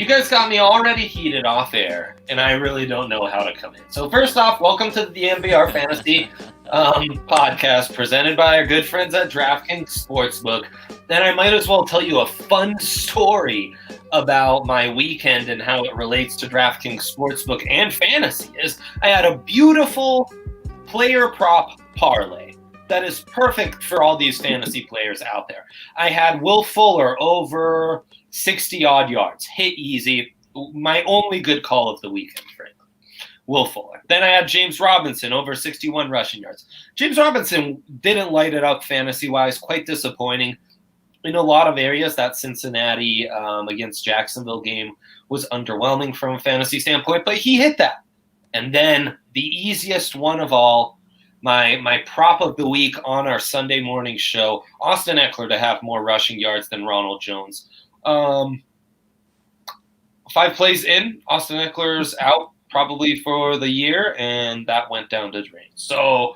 You guys got me already heated off air, and I really don't know how to come in. So first off, welcome to the DNVR Fantasy Podcast presented by our good friends at DraftKings Sportsbook. Then I might as well tell you a fun story about my weekend and how it relates to DraftKings Sportsbook and fantasy. Is I had a beautiful player prop parlay that is perfect for all these fantasy players out there. I had Will Fuller over 60-odd yards. Hit easy. My only good call of the weekend, frankly. Will Fuller. Then I had James Robinson over 61 rushing yards. James Robinson didn't light it up fantasy-wise. Quite disappointing. In a lot of areas, that Cincinnati against Jacksonville game was underwhelming from a fantasy standpoint, but he hit that. And then the easiest one of all, my prop of the week on our Sunday morning show, Austin Eckler to have more rushing yards than Ronald Jones. 5 plays in, Austin Eckler's out probably for the year, and that went down the drain. So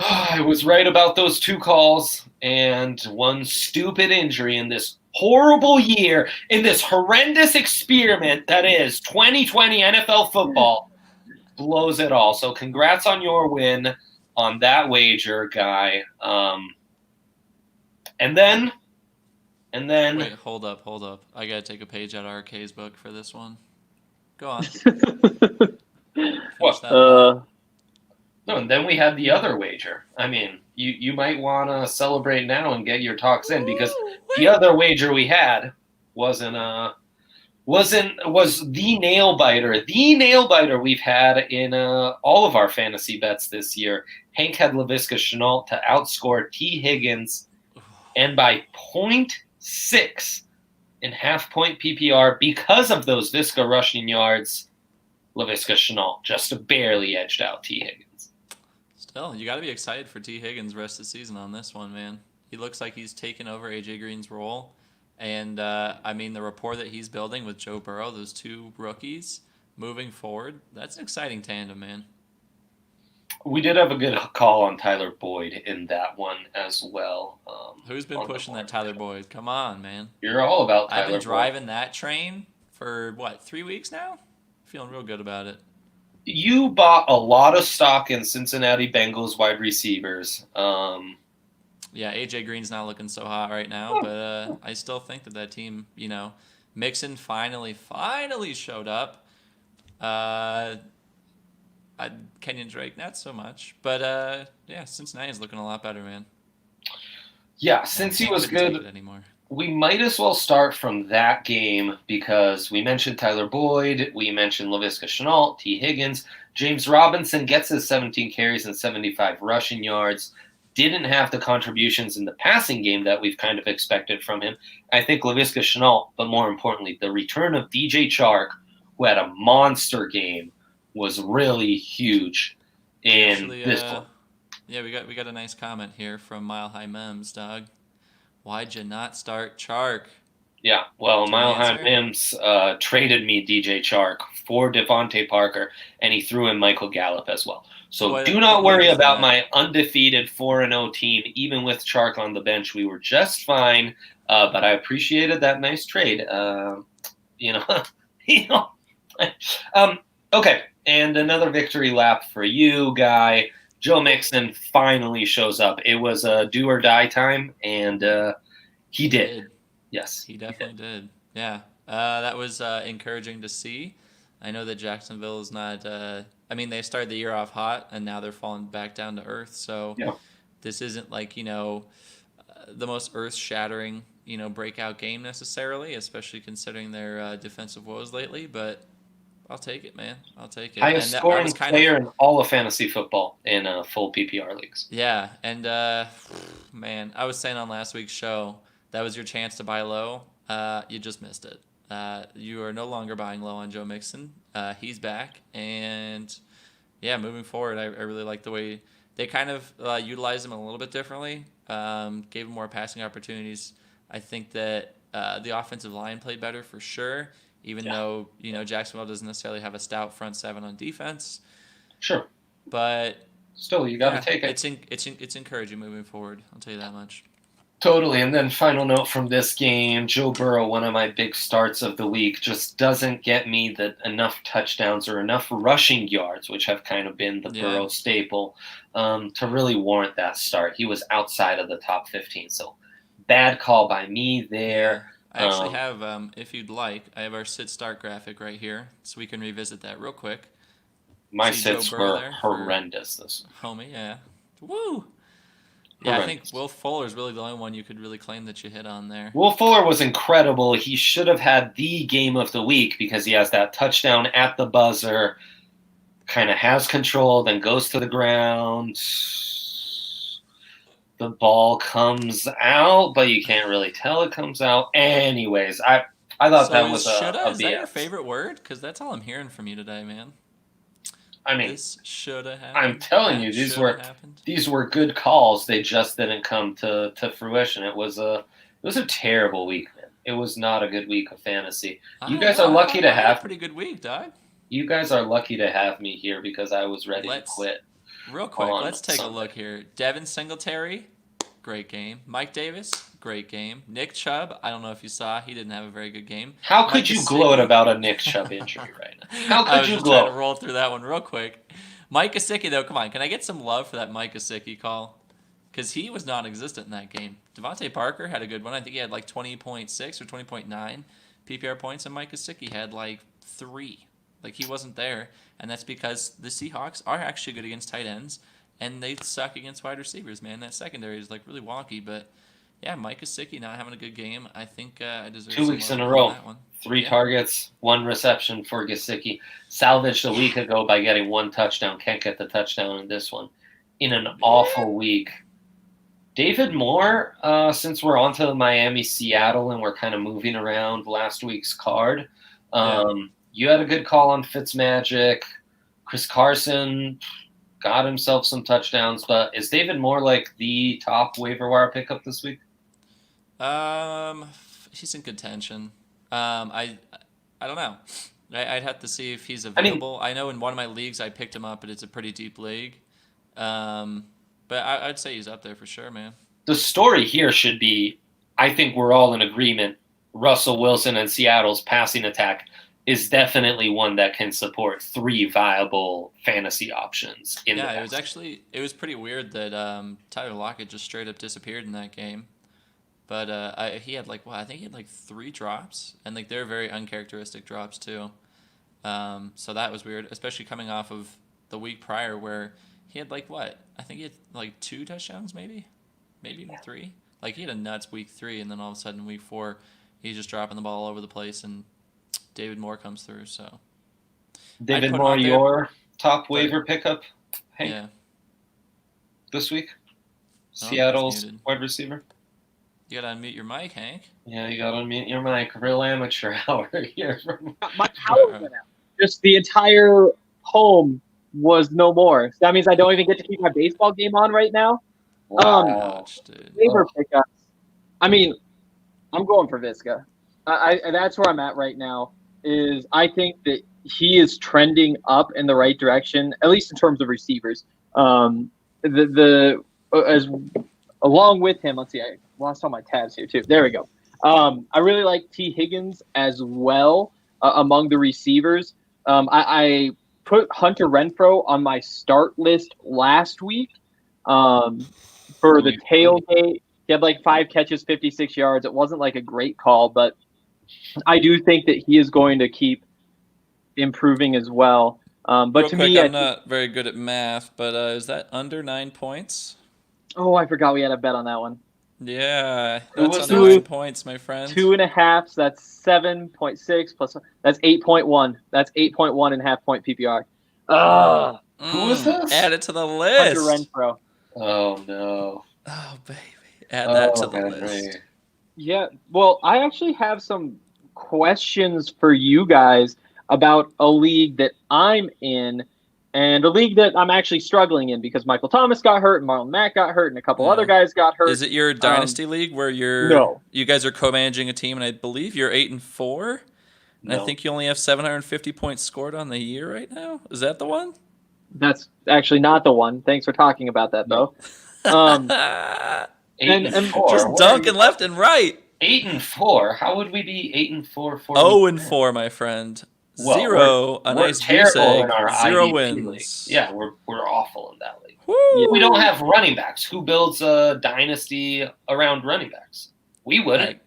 I was right about those 2 calls and one stupid injury in this horrible year, in this horrendous experiment that is 2020 NFL football, blows it all. So congrats on your win on that wager, Guy. And then Wait, hold up. I gotta take a page out of RK's book for this one. Go on. What? No, and then we had the other wager. I mean, you might want to celebrate now and get your talks in, because the other wager we had was the nail biter. The nail biter we've had in all of our fantasy bets this year. Hank had Laviska Shenault to outscore T. Higgins, and by 0.6 in half-point PPR because of those Visca rushing yards, Laviska Shenault just barely edged out T. Higgins. Still, you got to be excited for T. Higgins rest of the season on this one, man. He looks like he's taken over A.J. Green's role. And, the rapport that he's building with Joe Burrow, those 2 rookies, moving forward, that's an exciting tandem, man. We did have a good call on Tyler Boyd in that one as well. Who's been pushing that Tyler Boyd? Come on, man. You're all about Tyler Boyd. I've been driving that train for, 3 weeks now? Feeling real good about it. You bought a lot of stock in Cincinnati Bengals wide receivers. Yeah, A.J. Green's not looking so hot right now, but I still think that team, Mixon finally showed up. Kenyon Drake, not so much. But, Cincinnati's looking a lot better, man. Yeah, since he was good, anymore. We might as well start from that game, because we mentioned Tyler Boyd, we mentioned Laviska Shenault, T. Higgins. James Robinson gets his 17 carries and 75 rushing yards. Didn't have the contributions in the passing game that we've kind of expected from him. I think Laviska Shenault, but more importantly, the return of DJ Chark, who had a monster game, was really huge in this one. Yeah, we got a nice comment here from Mile High Mems, dog. Why'd you not start Chark? Yeah, well, Mile High Mims traded me DJ Chark for Devontae Parker, and he threw in Michael Gallup as well. So do not worry about my undefeated 4-0 team. Even with Chark on the bench, we were just fine. But I appreciated that nice trade. Okay, and another victory lap for you, Guy. Joe Mixon finally shows up. It was a do or die time, and he did. Yes, he definitely did. Yeah, that was encouraging to see. I know that Jacksonville is not. They started the year off hot, and now they're falling back down to earth. So This isn't like the most earth-shattering breakout game necessarily, especially considering their defensive woes lately. But I'll take it, man. I'll take it. Highest scoring player in all of fantasy football in full PPR leagues. Yeah, and man, I was saying on last week's show that was your chance to buy low. You just missed it. You are no longer buying low on Joe Mixon. He's back, and moving forward, I really like the way they kind of utilized him a little bit differently. Gave him more passing opportunities. I think that the offensive line played better for sure. Even though, Jacksonville doesn't necessarily have a stout front 7 on defense. Sure. But still, you got to take it. It's encouraging moving forward. I'll tell you that much. Totally. And then final note from this game, Joe Burrow, one of my big starts of the week, just doesn't get me enough touchdowns or enough rushing yards, which have kind of been the Burrow staple, to really warrant that start. He was outside of the top 15. So bad call by me there. I actually have, if you'd like, I have our sit-start graphic right here, so we can revisit that real quick. My sits were horrendous this week. Homie, yeah. Woo! Yeah, I think Will Fuller is really the only one you could really claim that you hit on there. Will Fuller was incredible. He should have had the game of the week because he has that touchdown at the buzzer, kind of has control, then goes to the ground. The ball comes out, but you can't really tell it comes out. Anyways, I thought that was shoulda? a Is BS. that your favorite word? Because that's all I'm hearing from you today, man. I mean, this shoulda happened. I'm telling you, these were good calls. They just didn't come to fruition. It was a terrible week, man. It was not a good week of fantasy. You guys are lucky to have a pretty good week, dog. You guys are lucky to have me here because I was ready to quit. Real quick, let's take a look here. Devin Singletary, great game. Mike Davis, great game. Nick Chubb, I don't know if you saw, he didn't have a very good game. How could you gloat about a Nick Chubb injury right now? How could you gloat? I was trying to roll through that one real quick. Mike Gesicki, though, come on. Can I get some love for that Mike Gesicki call? Because he was non-existent in that game. Devontae Parker had a good one. I think he had like 20.6 or 20.9 PPR points, and Mike Gesicki had like 3. Like, he wasn't there, and that's because the Seahawks are actually good against tight ends, and they suck against wide receivers, man. That secondary is, like, really wonky, but, yeah, Mike Gesicki not having a good game. I think I deserve 2 weeks in a row. That one. 3 targets, 1 reception for Gesicki. Salvaged a week ago by getting 1 touchdown. Can't get the touchdown in this one. In an awful week. David Moore, since we're on to Miami-Seattle and we're kind of moving around last week's card, you had a good call on Fitzmagic. Chris Carson got himself some touchdowns, but is David Moore like the top waiver wire pickup this week? He's in contention. I don't know. I'd have to see if he's available. I know in one of my leagues I picked him up, but it's a pretty deep league. But I'd say he's up there for sure, man. The story here should be, I think we're all in agreement, Russell Wilson and Seattle's passing attack is definitely one that can support 3 viable fantasy options. It was pretty weird that Tyler Lockett just straight up disappeared in that game. But he had I think he had like 3 drops, and like they're very uncharacteristic drops too. So that was weird, especially coming off of the week prior where he had I think he had like 2 touchdowns, maybe even 3. Like he had a nuts week 3, and then all of a sudden week 4, he's just dropping the ball all over the place, and David Moore comes through. So David Moore, your top waiver pickup, Hank, this week? Seattle's wide receiver? You gotta unmute your mic, Hank. Yeah, you gotta unmute your mic. Real amateur hour here. My power went out. Just the entire home was no more. So that means I don't even get to keep my baseball game on right now. Wow, waiver pickups. I mean, I'm going for Visca. That's where I'm at right now. Is I think that he is trending up in the right direction, at least in terms of receivers. Along with him, let's see, I lost all my tabs here too. There we go. I really like T. Higgins as well among the receivers. I put Hunter Renfrow on my start list last week for the tailgate. He had like 5 catches, 56 yards. It wasn't like a great call, but I do think that he is going to keep improving as well. But to me, I'm not very good at math, but is that under 9 points? Oh, I forgot we had a bet on that one. Yeah, that's under 9 points, my friend. 2.5, so that's 7.6 plus. That's 8.1. That's 8.1 and half point PPR. Who was this? Add it to the list. Hunter Renfrow. Oh no. Oh baby, add that to the list. Yeah, well, I actually have some questions for you guys about a league that I'm in and a league that I'm actually struggling in because Michael Thomas got hurt and Marlon Mack got hurt and a couple other guys got hurt. Is it your dynasty league where you guys are co-managing a team and I believe you're 8-4? And I think you only have 750 points scored on the year right now? Is that the one? That's actually not the one. Thanks for talking about that, though. 8 and 4. Just dunking left and right. 8-4. How would we be 8-4? 0-4, my friend. Well, Zero. A we're nice goose egg. in our 0 IDP wins. league. Yeah, we're awful in that league. Woo. We don't have running backs. Who builds a dynasty around running backs? We wouldn't.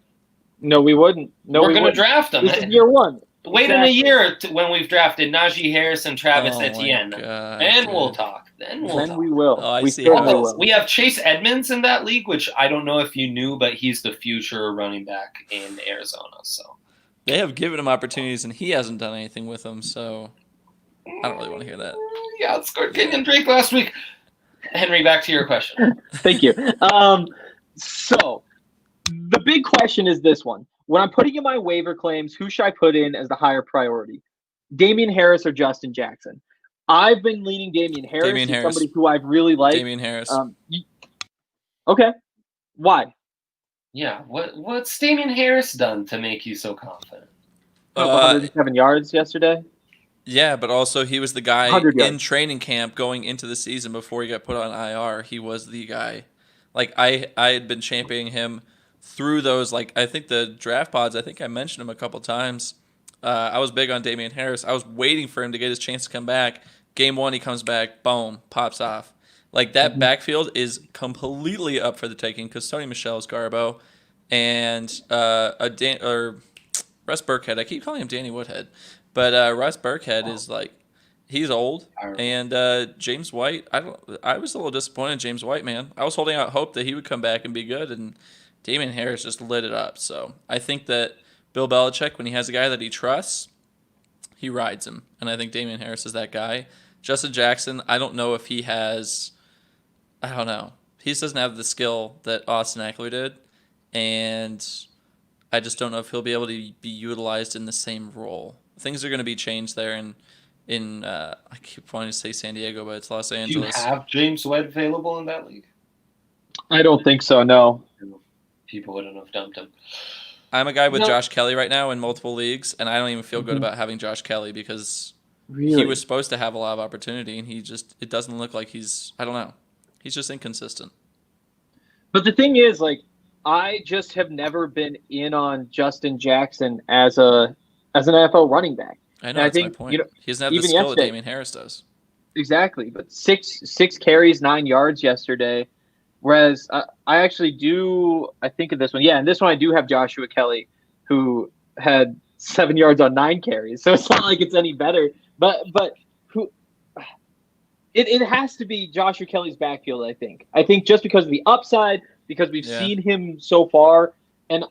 No, we wouldn't. No, we're going to draft them. This is year one. Wait in a year when we've drafted Najee Harris and Travis Etienne. God, then dude. we'll talk. Then we will. Oh, I we see certainly how will. We have Chase Edmonds in that league, which I don't know if you knew, but he's the future running back in Arizona. So they have given him opportunities, and he hasn't done anything with them. So I don't really want to hear that. Yeah, outscored Kenyon Drake last week. Henry, back to your question. Thank you. So the big question is this one. When I'm putting in my waiver claims, who should I put in as the higher priority? Damian Harris or Justin Jackson? I've been leaning Damian Harris. He's somebody who I've really liked. Damian Harris. Okay. Why? Yeah, what's Damian Harris done to make you so confident? 107 yards yesterday. Yeah, but also he was the guy 100 yards. in training camp going into the season before he got put on IR. He was the guy. Like I had been championing him through those, like, I think the draft pods, I think I mentioned him a couple times. I was big on Damian Harris. I was waiting for him to get his chance to come back. Game 1, he comes back, boom, pops off. Like, that backfield is completely up for the taking because Sony Michel is Garbo and Russ Burkhead. I keep calling him Danny Woodhead. But Russ Burkhead is, like, he's old. And James White, I was a little disappointed in James White, man. I was holding out hope that he would come back and be good, and Damian Harris just lit it up. So I think that Bill Belichick, when he has a guy that he trusts, he rides him. And I think Damian Harris is that guy. Justin Jackson, I don't know if he has – I don't know. He just doesn't have the skill that Austin Eckler did. And I just don't know if he'll be able to be utilized in the same role. Things are going to be changed there in I keep wanting to say San Diego, but it's Los Angeles. Do you have James White available in that league? I don't think so, no. People wouldn't have dumped him. I'm a guy with Josh Kelly right now in multiple leagues, and I don't even feel good about having Josh Kelly because he was supposed to have a lot of opportunity, and it doesn't look like I don't know. He's just inconsistent. But the thing is, like, I just have never been in on Justin Jackson as an NFL running back. I know, that's my point. He doesn't have the skill that Damian Harris does. Exactly, but six carries, 9 yards yesterday. Whereas I actually I think of this one. Yeah, and this one I do have Joshua Kelly, who had 7 yards on 9 carries. So it's not like it's any better. But it has to be Joshua Kelly's backfield, I think. I think just because of the upside, because we've seen him so far, and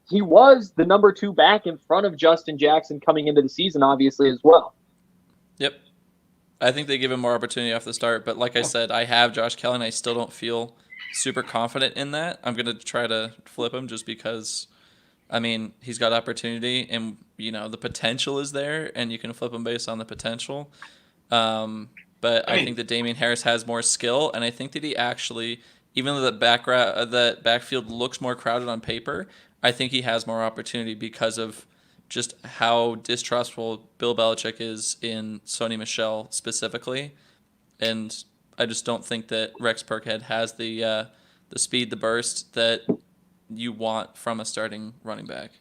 he was the number 2 back in front of Justin Jackson coming into the season, obviously, as well. Yep. I think they give him more opportunity off the start, but like I said, I have Josh Kelly, and I still don't feel super confident in that. I'm going to try to flip him just because, I mean, he's got opportunity, and, the potential is there, and you can flip him based on the potential. But I think that Damian Harris has more skill, and I think that he actually, even though the backfield looks more crowded on paper, I think he has more opportunity because of just how distrustful Bill Belichick is in Sony Michel specifically. And I just don't think that Rex Burkhead has the speed, the burst that you want from a starting running back.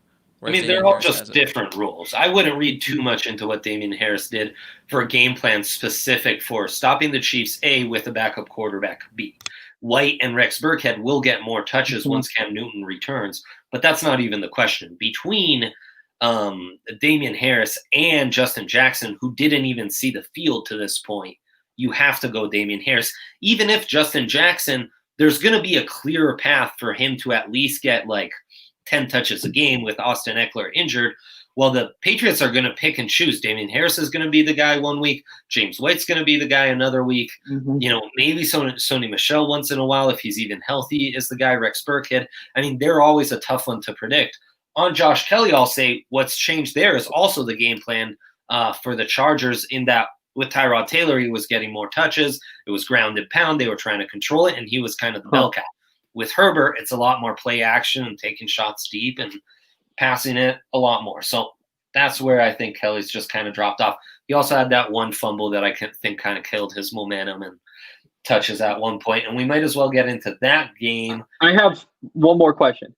I mean, they're all just different rules. I wouldn't read too much into what Damian Harris did for a game plan specific for stopping the Chiefs, A, with a backup quarterback, B. White and Rex Burkhead will get more touches once Cam Newton returns, but that's not even the question. Between Damian Harris and Justin Jackson, who didn't even see the field to this point, you have to go Damian Harris. Even if Justin Jackson, there's going to be a clearer path for him to at least get like 10 touches a game with Austin Eckler injured. Well, the Patriots are going to pick and choose. Damian Harris is going to be the guy one week. James White's going to be the guy another week. Maybe Sony Michel once in a while, if he's even healthy, is the guy. Rex Burkhead. I mean, they're always a tough one to predict. On Josh Kelly, I'll say what's changed there is also the game plan for the Chargers in that with Tyrod Taylor, he was getting more touches. It was ground and pound. They were trying to control it, and he was kind of the bell cow. With Herbert, it's a lot more play action and taking shots deep and passing it a lot more. So that's where I think Kelly's just kind of dropped off. He also had that one fumble that I think kind of killed his momentum. And touches at one point, and we might as well get into that game. I have one more question.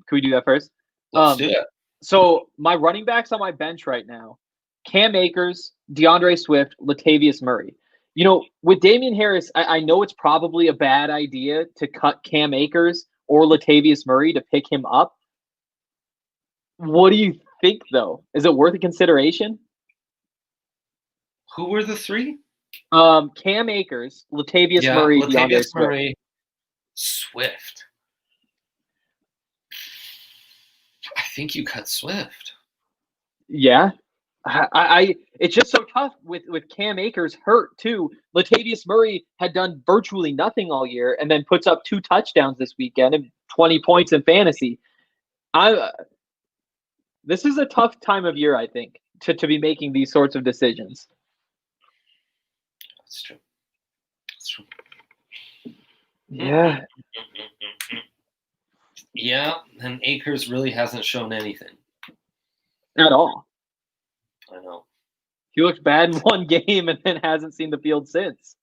Can we do that first? Let's do it. So my running backs on my bench right now, Cam Akers, DeAndre Swift, Latavius Murray. With Damian Harris, I know it's probably a bad idea to cut Cam Akers or Latavius Murray to pick him up. What do you think, though? Is it worth a consideration? Who were the three? Cam Akers, Latavius Murray, DeAndre Swift. Murray, Swift. I think you cut Swift. Yeah. It's just so tough with Cam Akers hurt too. Latavius Murray had done virtually nothing all year and then puts up 2 touchdowns this weekend and 20 points in fantasy. This is a tough time of year, I think, to be making these sorts of decisions. That's true. Yeah. Yeah, and Akers really hasn't shown anything. At all. I know. He looked bad in one game and then hasn't seen the field since.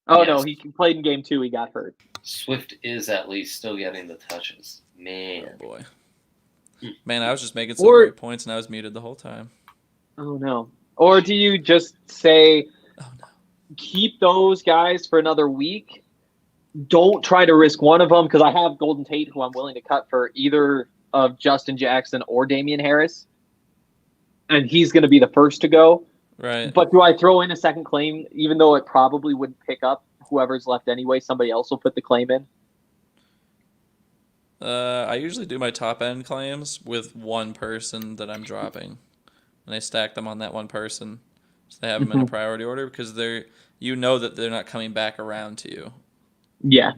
Oh, yes. No, he played in game 2. He got hurt. Swift is at least still getting the touches. Man. Oh, boy. Man, I was just making some great points, and I was muted the whole time. Oh, no. Or do you just say, keep those guys for another week? Don't try to risk one of them, because I have Golden Tate, who I'm willing to cut for either of Justin Jackson or Damian Harris. And he's going to be the first to go. Right. But do I throw in a second claim, even though it probably wouldn't pick up whoever's left anyway? Somebody else will put the claim in. I usually do my top end claims with one person that I'm dropping, and I stack them on that one person, so they have them in a priority order because that they're not coming back around to you. Yeah.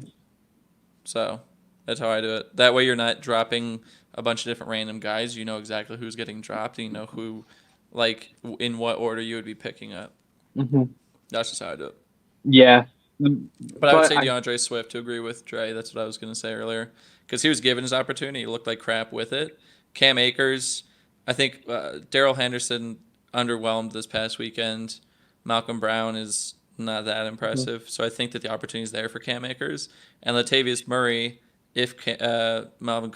So that's how I do it. That way you're not dropping a bunch of different random guys. You know exactly who's getting dropped, and you know who, in what order you would be picking up. Mm-hmm. That's just how I do it. Yeah. But I would say DeAndre Swift, to agree with Dre. That's what I was going to say earlier. Because he was given his opportunity. He looked like crap with it. Cam Akers, I think Darrell Henderson underwhelmed this past weekend. Malcolm Brown is not that impressive. Mm-hmm. So I think that the opportunity is there for Cam Akers. And Latavius Murray, if Alvin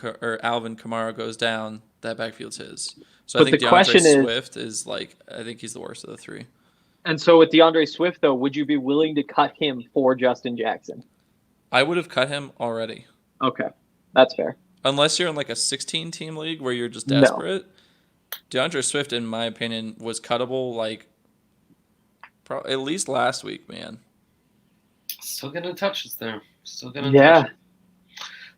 Kamara goes down, that backfield's his. So I think DeAndre Swift is I think he's the worst of the three. And so with DeAndre Swift, though, would you be willing to cut him for Justin Jackson? I would have cut him already. Okay. That's fair. Unless you're in a 16-team league where you're just desperate. No. DeAndre Swift, in my opinion, was cuttable at least last week, man. Still getting touches there. Touches.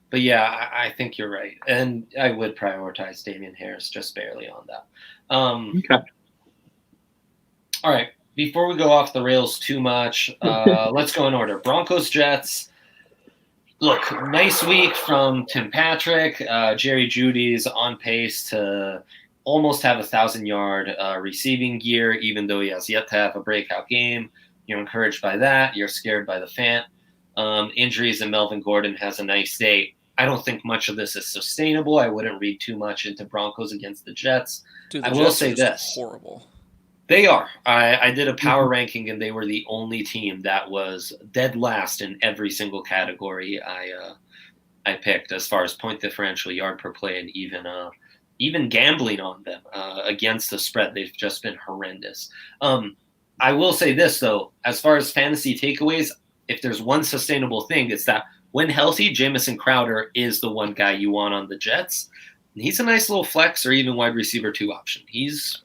But yeah, I think you're right. And I would prioritize Damian Harris just barely on that. Okay. All right. Before we go off the rails too much, let's go in order. Broncos, Jets. Look, nice week from Tim Patrick. Jerry Jeudy's on pace to almost have 1,000-yard receiving year, even though he has yet to have a breakout game. You're encouraged by that. You're scared by the Fant. Injuries, and Melvin Gordon has a nice day. I don't think much of this is sustainable. I wouldn't read too much into Broncos against the Jets. Dude, the I Jets will say this. Horrible. They are. I did a power ranking, and they were the only team that was dead last in every single category I picked as far as point differential, yard per play, and even gambling on them against the spread. They've just been horrendous. I will say this, though. As far as fantasy takeaways, if there's one sustainable thing, it's that when healthy, Jamison Crowder is the one guy you want on the Jets. And he's a nice little flex or even wide receiver 2 option. He's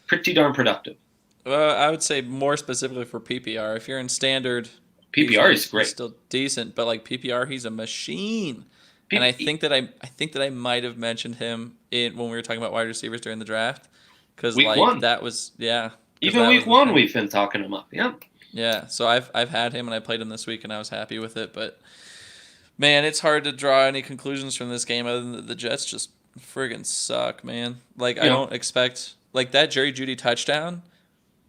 pretty darn productive. I would say more specifically for PPR. If you're in standard, PPR is great. He's still decent, but PPR, he's a machine. And I think that I might have mentioned him when we were talking about wide receivers during the draft, because week 1. That was Even week 1 we've been talking him up. Yeah. Yeah. So I've had him and I played him this week and I was happy with it, but man, it's hard to draw any conclusions from this game other than that the Jets just friggin' suck, man. I don't expect that Jerry Jeudy touchdown.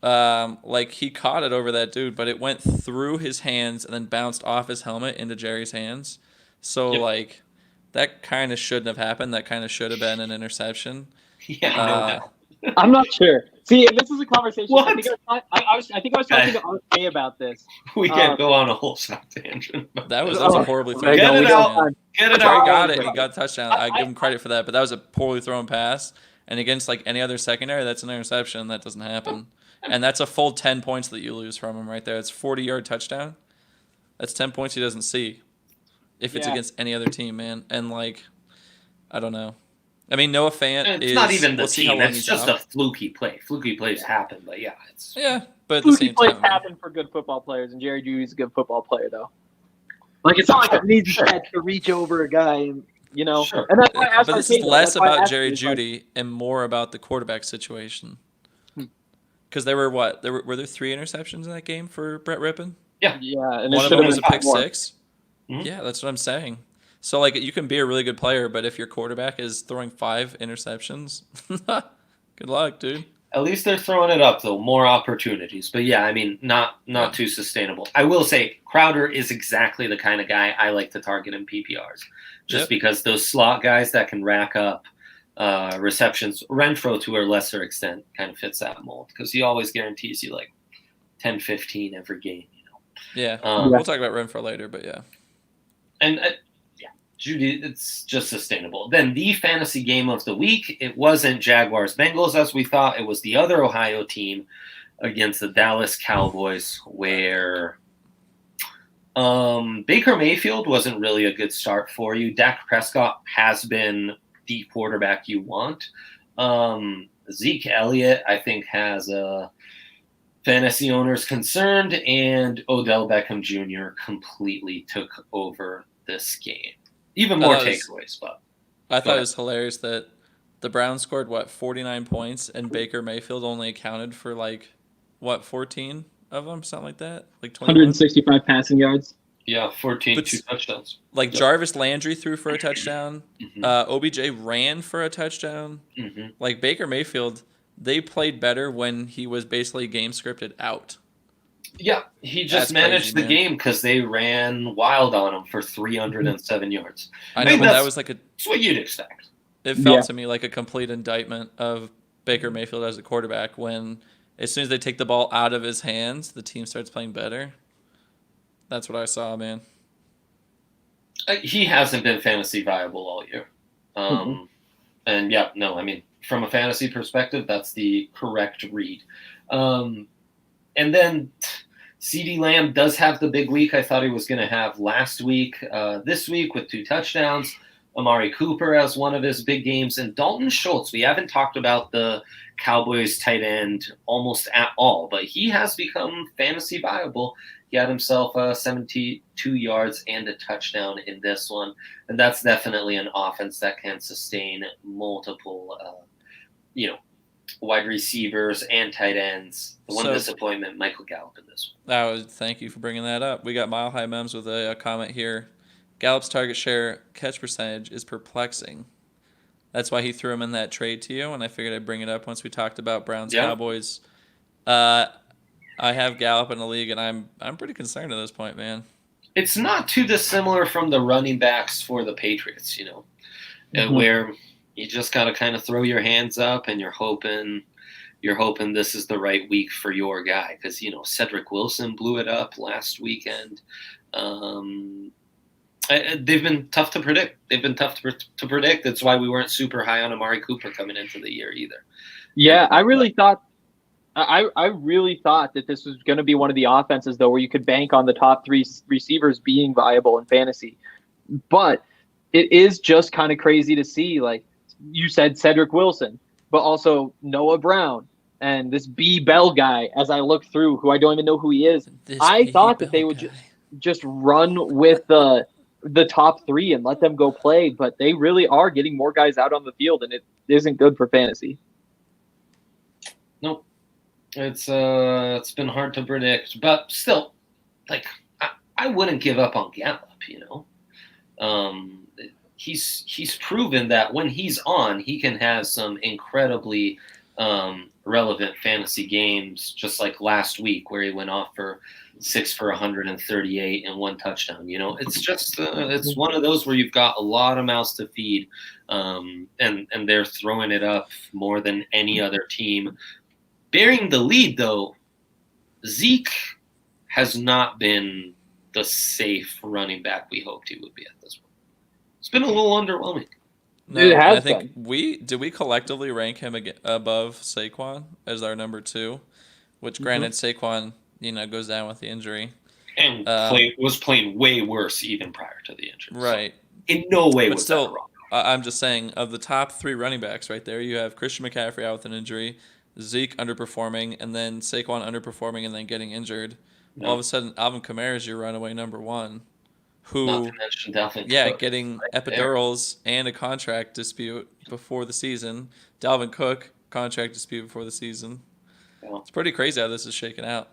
He caught it over that dude, but it went through his hands and then bounced off his helmet into Jerry's hands. So that kind of shouldn't have happened. That kind of should have been an interception. Yeah, I'm not sure. See, and this is a conversation. What? I think I was talking to RK about this. We can't go on a whole shot tangent. That was a horribly thrown Get pass. it out. Man. Get it Trey out. got it. He got a touchdown. I give him credit for that, but that was a poorly thrown pass. And against like any other secondary, that's an interception. That doesn't happen. And that's a full 10 points that you lose from him right there. It's 40-yard touchdown. That's 10 points he doesn't see if it's against any other team, man. And like, I don't know. I mean, Noah Fant It's not even the team. It's he's just out. a fluky play. Fluky plays happen, but yeah, it's but at the Fluky same plays time, happen for good football players, and Jerry Jeudy's a good football player, though. Like, it's not like an easy catch to reach over a guy, and, you know. Sure. And that's why I asked but this RK, is less that's why I about asked Jerry you, Jeudy and more about the quarterback situation. Because there were what? Were there 3 interceptions in that game for Brett Rippon? Yeah, and One it of should them have was a been pick 5 more. 6. Mhm. Yeah, that's what I'm saying. So like, you can be a really good player, but if your quarterback is throwing 5 interceptions, good luck, dude. At least they're throwing it up, though. More opportunities. But yeah, I mean, not too sustainable. I will say Crowder is exactly the kind of guy I like to target in PPRs. Just because those slot guys that can rack up receptions, Renfro to a lesser extent kind of fits that mold because he always guarantees you like 10, 15 every game. You know? Yeah, we'll talk about Renfro later, but yeah. And Judy, it's just sustainable. Then the fantasy game of the week, it wasn't Jaguars-Bengals as we thought. It was the other Ohio team against the Dallas Cowboys where Baker Mayfield wasn't really a good start for you. Dak Prescott has been the quarterback you want. Zeke Elliott, I think, has fantasy owners concerned, and Odell Beckham Jr. completely took over this game. Even more takeaways, but I thought it was hilarious that the Browns scored 49 points and Baker Mayfield only accounted for 14 of them, something like that, like 21? 165 passing yards. Yeah, 14, 2 touchdowns. Like Jarvis Landry threw for a touchdown. Mm-hmm. OBJ ran for a touchdown. Mm-hmm. Like Baker Mayfield, they played better when he was basically game scripted out. Yeah, he just managed the game because they ran wild on him for 307 yards. I know, but that was like that's what you'd expect. It felt to me like a complete indictment of Baker Mayfield as a quarterback when as soon as they take the ball out of his hands, the team starts playing better. That's what I saw, man. He hasn't been fantasy viable all year. And yeah, no, I mean, from a fantasy perspective, that's the correct read. And then CeeDee Lamb does have the big week I thought he was going to have last week. This week with 2 touchdowns. Amari Cooper has one of his big games. And Dalton Schultz, we haven't talked about the Cowboys tight end almost at all, but he has become fantasy viable. He had himself 72 yards and a touchdown in this one. And that's definitely an offense that can sustain multiple, wide receivers and tight ends. The one disappointment, Michael Gallup in this one. Thank you for bringing that up. We got Mile High Mems with a comment here. Gallup's target share catch percentage is perplexing. That's why he threw him in that trade to you, and I figured I'd bring it up once we talked about Browns-Cowboys. I have Gallup in the league, and I'm pretty concerned at this point, man. It's not too dissimilar from the running backs for the Patriots, where you just got to kind of throw your hands up and you're hoping this is the right week for your guy because, Cedric Wilson blew it up last weekend. They've been tough to predict. That's why we weren't super high on Amari Cooper coming into the year either. Yeah, I really thought that this was going to be one of the offenses, though, where you could bank on the top 3 receivers being viable in fantasy. But it is just kind of crazy to see, like you said, Cedric Wilson, but also Noah Brown and this B. Bell guy, as I look through, who I don't even know who he is. I thought that they would just run with the top 3 and let them go play, but they really are getting more guys out on the field, and it isn't good for fantasy. Nope. It's been hard to predict, but still, like I wouldn't give up on Gallup. He's proven that when he's on, he can have some incredibly relevant fantasy games, just like last week where he went off for 6 for 138 and 1 touchdown. It's just it's one of those where you've got a lot of mouths to feed, and they're throwing it up more than any other team. Bearing the lead, though, Zeke has not been the safe running back we hoped he would be at this point. It's been a little underwhelming. No, It has I think we collectively rank him above Saquon as our number 2, which granted Saquon goes down with the injury and was playing way worse even prior to the injury. Right. So in no way but was still, that wrong. I'm just saying, of the top 3 running backs right there, you have Christian McCaffrey out with an injury, Zeke underperforming, and then Saquon underperforming and then getting injured. All of a sudden, Alvin Kamara is your runaway number 1, who, not to mention Dalvin Cook, getting epidurals and a contract dispute before the season. Dalvin Cook, contract dispute before the season. Yeah. It's pretty crazy how this is shaking out.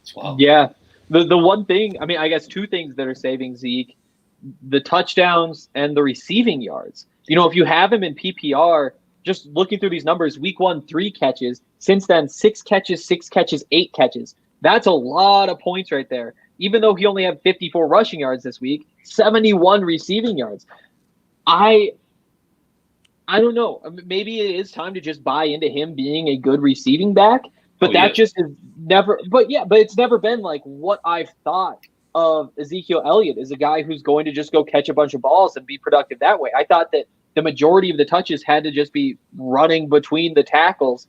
It's wild. Yeah. The one thing, I guess 2 things that are saving Zeke, the touchdowns and the receiving yards. If you have him in PPR, just looking through these numbers, week 1, 3 catches. Since then, 6 catches, 8 catches. That's a lot of points right there. Even though he only had 54 rushing yards this week, 71 receiving yards. I don't know. Maybe it is time to just buy into him being a good receiving back, but just is never. But it's never been like what I've thought of Ezekiel Elliott as a guy who's going to just go catch a bunch of balls and be productive that way. I thought that the majority of the touches had to just be running between the tackles.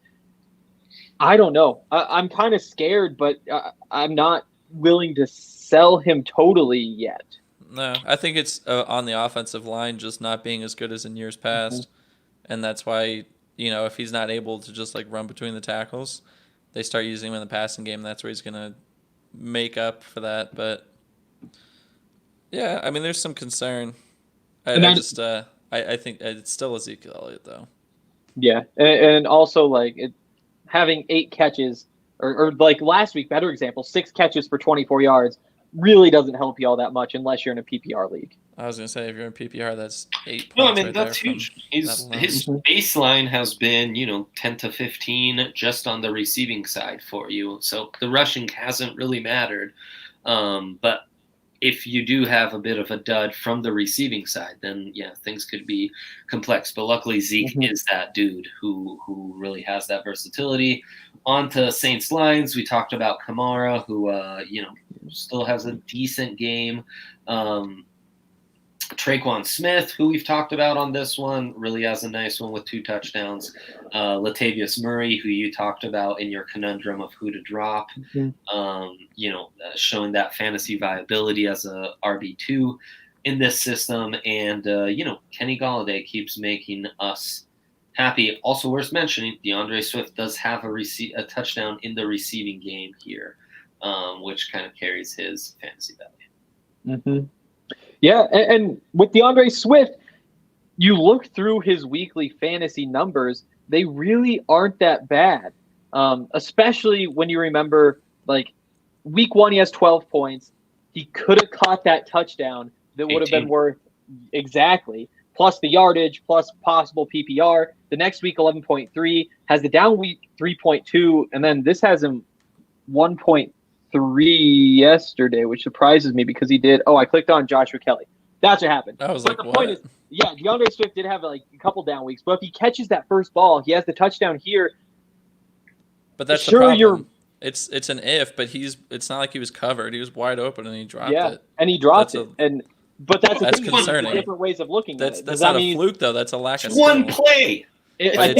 I don't know. I'm kind of scared, but I'm not willing to sell him totally yet. No, I think it's on the offensive line just not being as good as in years past. And that's why, if he's not able to just run between the tackles, they start using him in the passing game. That's where he's going to make up for that. But yeah, there's some concern. I think it's still Ezekiel Elliott though. Yeah. And also having 8 catches or last week, better example, 6 catches for 24 yards really doesn't help you all that much unless you're in a PPR league. I was going to say, if you're in PPR, that's 8 points. No, that's huge. His baseline has been, 10 to 15 just on the receiving side for you. So the rushing hasn't really mattered. But if you do have a bit of a dud from the receiving side, then things could be complex. But luckily Zeke is that dude who really has that versatility. On to Saints lines, we talked about Kamara, who still has a decent game. Traquan Smith, who we've talked about on this one, really has a nice one with 2 touchdowns. Latavius Murray, who you talked about in your conundrum of who to drop, showing that fantasy viability as a RB2 in this system. And, Kenny Golladay keeps making us happy. Also worth mentioning, DeAndre Swift does have a touchdown in the receiving game here, which kind of carries his fantasy value. Yeah, and with DeAndre Swift, you look through his weekly fantasy numbers, they really aren't that bad, especially when you remember, week 1 he has 12 points. He could have caught that touchdown that would have been worth exactly, plus the yardage, plus possible PPR. The next week, 11.3, has the down week 3.2, and then this has him 1.3 yesterday, which surprises me because he did. I clicked on Joshua Kelly. That's what happened. I was but the point is, DeAndre Swift did have a couple down weeks, but if he catches that first ball, he has the touchdown here. But that's the problem. It's an if, but it's not like he was covered. He was wide open and he dropped it. And he dropped it. But that's concerning. Different ways of looking at it. That's not a fluke though. That's a lack of skill. One play. I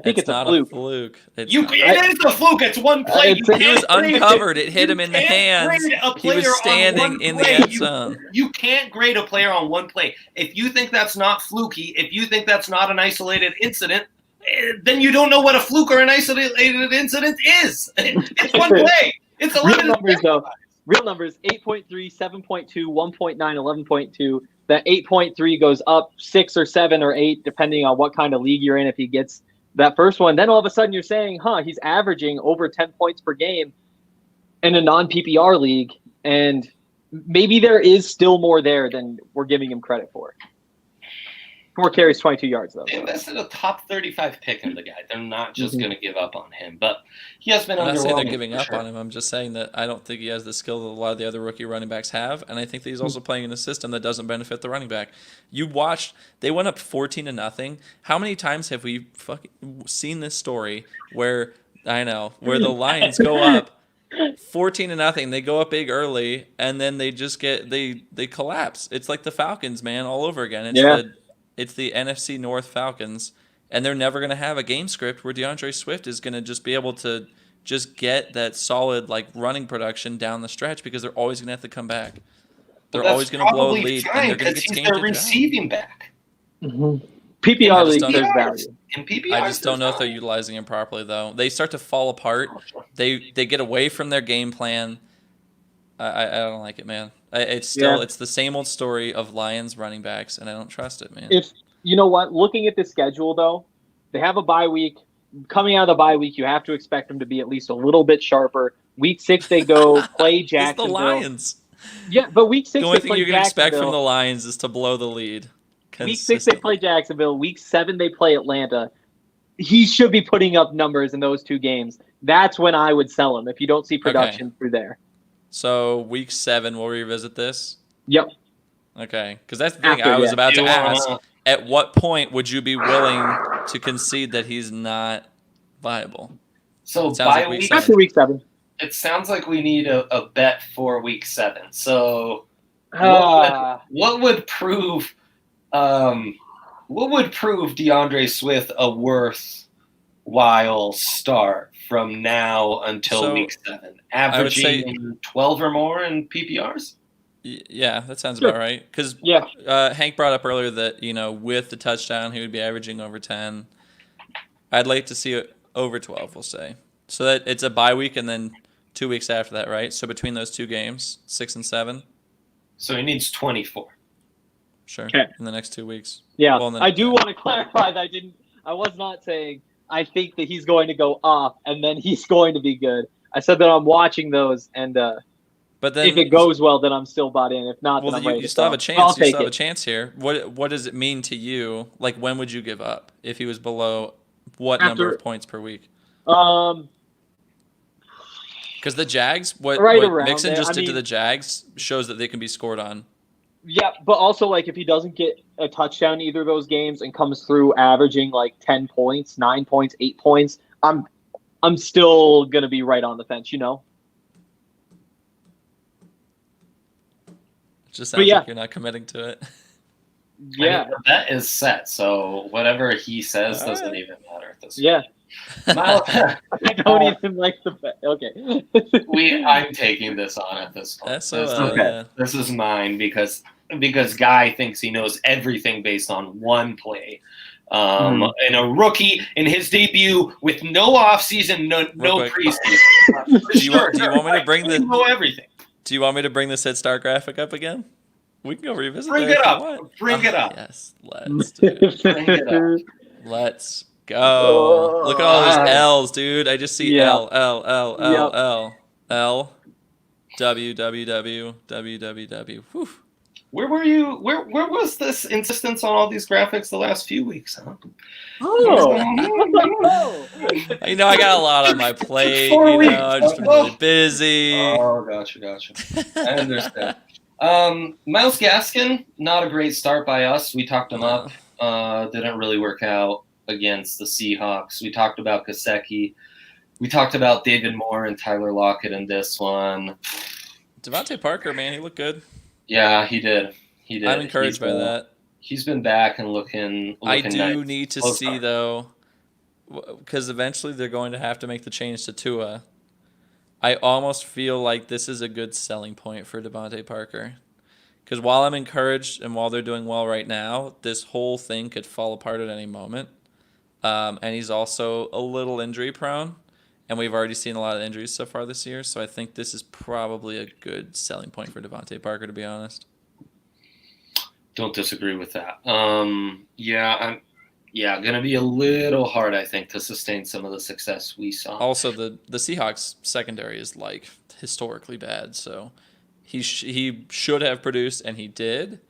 think it's a fluke. It is a fluke. It's one play. He was uncovered. It hit him in the hands. He was standing in the end zone. You can't grade a player on one play. If you think that's not fluky, if you think that's not an isolated incident, then you don't know what a fluke or an isolated incident is. It's one play. It's a real numbers, though. Real numbers: 8.3, 7.2, 1.9, 11.2. That 8.3 goes up 6 or 7 or 8, depending on what kind of league you're in. If he gets that first one, then all of a sudden you're saying, he's averaging over 10 points per game in a non-PPR league, and maybe there is still more there than we're giving him credit for. 4 carries, 22 yards, though. They invested a top 35 pick in the guy. They're not just going to give up on him. But he has been underwhelming. I'm not saying they're giving up sure. on him. I'm just saying that I don't think he has the skill that a lot of the other rookie running backs have, and I think that he's also playing in a system that doesn't benefit the running back. You watched, they went up 14-0. How many times have we fucking seen this story where the Lions go up 14-0, they go up big early, and then they just they collapse. It's like the Falcons, man, all over again. It's the NFC North Falcons, and they're never going to have a game script where DeAndre Swift is going to just be able to just get that solid running production down the stretch because they're always going to have to come back. They're always going to blow a lead, and they're going to get their receiving back. Mm-hmm. PPR league, there's value. In PPR, I just don't know if they're utilizing him properly, though. They start to fall apart. They get away from their game plan. I don't like it, man. It's the same old story of Lions running backs, and I don't trust it, man. If you know what, looking at the schedule though, they have a bye week. Coming out of the bye week, you have to expect them to be at least a little bit sharper. Week 6, they go play Jacksonville. It's the Lions. Yeah, but week 6, the only thing you can expect from the Lions is to blow the lead. Week 6, they play Jacksonville. Week 7, they play Atlanta. He should be putting up numbers in those 2 games. That's when I would sell him if you don't see production through there. So week 7, we'll revisit this? Yep. Okay, because that's the thing I was about to ask. At what point would you be willing to concede that he's not viable? So by after week 7. It sounds like we need a bet for week 7. So what would prove DeAndre Swift a worthwhile start from now until week 7? Averaging 12 or more in PPRs? Yeah, that sounds about right. Because Hank brought up earlier that, with the touchdown, he would be averaging over 10. I'd like to see it over 12, we'll say. So that it's a bye week and then 2 weeks after that, right? So between those 2 games, 6 and 7. So he needs 24. Sure. In the next 2 weeks. Yeah. I do want to clarify that I was not saying I think that he's going to go off and then he's going to be good. I said that I'm watching those, and but then, if it goes well, then I'm still bought in. If not, then I'm ready. You still have a chance. You still have a chance here. What does it mean to you? Like, when would you give up if he was below what number of points per week? Because the Jags, what Mixon just did to the Jags shows that they can be scored on. Yeah, but also, if he doesn't get a touchdown in either of those games and comes through averaging 10 points, 9 points, 8 points, I'm still gonna be right on the fence, It just sounds like you're not committing to it. Yeah, I mean, the bet is set, so whatever he says doesn't even matter at this point. Yeah. I don't even like the bet. Okay. I'm taking this on at this point. This is mine because Guy thinks he knows everything based on one play. And a rookie in his debut with no offseason, no preseason. Do you want me to bring know everything? Do you want me to bring the Sit Start graphic up again? We can go revisit Bring it up. Bring it up. Yes, let's do it. Bring it up. Let's go. Look at all those L's, dude. I just see L, L, L, L, L, L, W, W, W, W, W, W. Whew. Where were you? Where was this insistence on all these graphics the last few weeks, huh? I got a lot on my plate. I've just been really busy. Oh, gotcha. I understand. Myles Gaskin, not a great start by us. We talked him up. Didn't really work out against the Seahawks. We talked about Gesicki. We talked about David Moore and Tyler Lockett in this one. Devontae Parker, man, he looked good. Yeah, he did. I'm encouraged by that. He's been back and looking I do nice. Need to see, though, because eventually they're going to have to make the change to Tua. I almost feel like this is a good selling point for Devontae Parker. Because while I'm encouraged and while they're doing well right now, this whole thing could fall apart at any moment. And he's also a little injury prone. And we've already seen a lot of injuries so far this year. So I think this is probably a good selling point for Devontae Parker, to be honest. Don't disagree with that. Going to be a little hard, I think, to sustain some of the success we saw. Also, the Seahawks secondary is historically bad. So he should have produced, and he did.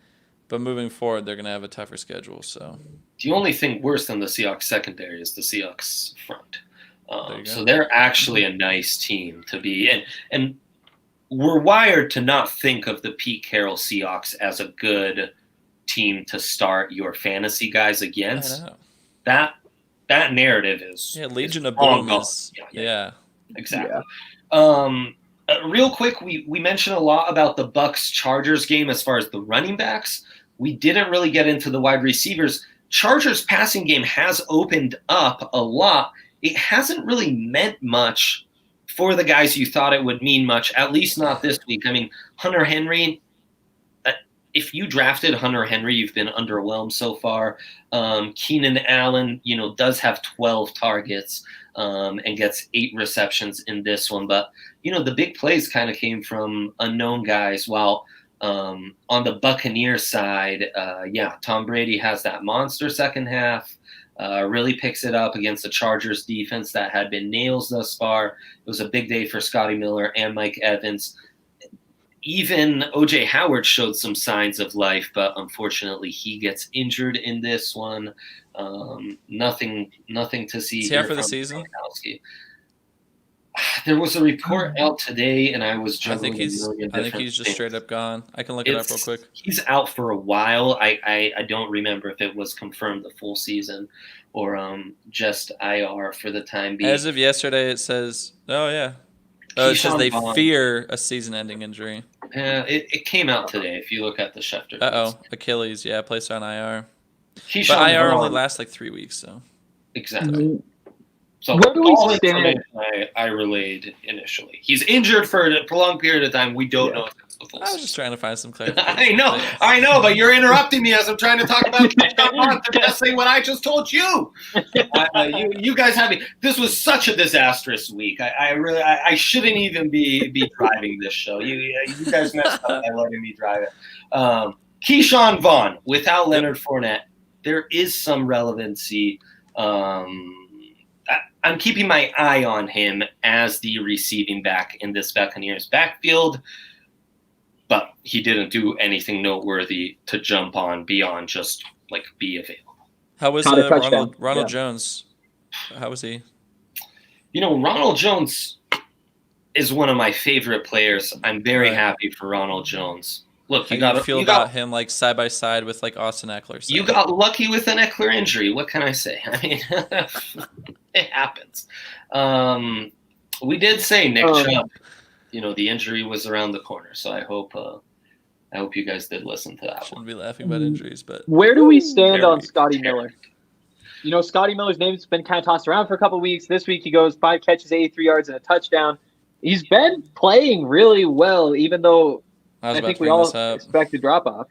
But moving forward, they're going to have a tougher schedule. So the only thing worse than the Seahawks secondary is the Seahawks front. So go. they're actually a nice team to be. And we're wired to not think of the Pete Carroll Seahawks as a good team to start your fantasy guys against. I know. That narrative is Legion of long Boom gone. is yeah. Exactly. Yeah. Real quick, we mentioned a lot about the Bucs-Chargers game as far as the running backs. We didn't really get into the wide receivers. Chargers passing game has opened up a lot. It hasn't really meant much for the guys you thought it would mean much, at least not this week. I mean, Hunter Henry, if you drafted Hunter Henry, you've been underwhelmed so far. Keenan Allen, does have 12 targets and gets 8 receptions in this one. But, the big plays kind of came from unknown guys. While on the Buccaneers side, Tom Brady has that monster second half. Really picks it up against the Chargers defense that had been nails thus far. It was a big day for Scotty Miller and Mike Evans. Even O.J. Howard showed some signs of life, but unfortunately he gets injured in this one. Nothing to see. Is he out for the season? There was a report out today, and I was juggling I think he's just straight up gone. I can look it up real quick. He's out for a while. I don't remember if it was confirmed the full season or just IR for the time being. As of yesterday, it says, it says they fear a season-ending injury. It came out today. If you look at the Schefter. Achilles, placed on IR. But IR only lasts like 3 weeks, so. Exactly. So where do we all stand? I relayed initially. He's injured for a prolonged period of time. We don't know if it's the full I was just trying to find some clarification. I know, but you're interrupting me as I'm trying to talk about saying what I just told you. You guys have me. This was such a disastrous week. I shouldn't even be driving this show. You guys messed up by letting me drive it. Keyshawn Vaughn without Leonard Fournette, there is some relevancy. I'm keeping my eye on him as the receiving back in this Buccaneers backfield, but he didn't do anything noteworthy to jump on beyond just be available. How was Ronald Jones? How was he? Ronald Jones is one of my favorite players. I'm very happy for Ronald Jones. Look, How do you feel about him side by side with Austin Eckler? You got lucky with an Eckler injury. What can I say? I mean, it happens. We did say Nick Chubb. The injury was around the corner, so I hope you guys did listen to that. Shouldn't be laughing about injuries, but where do we stand on Scotty Miller? Scotty Miller's name's been kind of tossed around for a couple of weeks. This week he goes 5 catches, 83 yards, and a touchdown. He's been playing really well, even though I think we all expect a drop-off.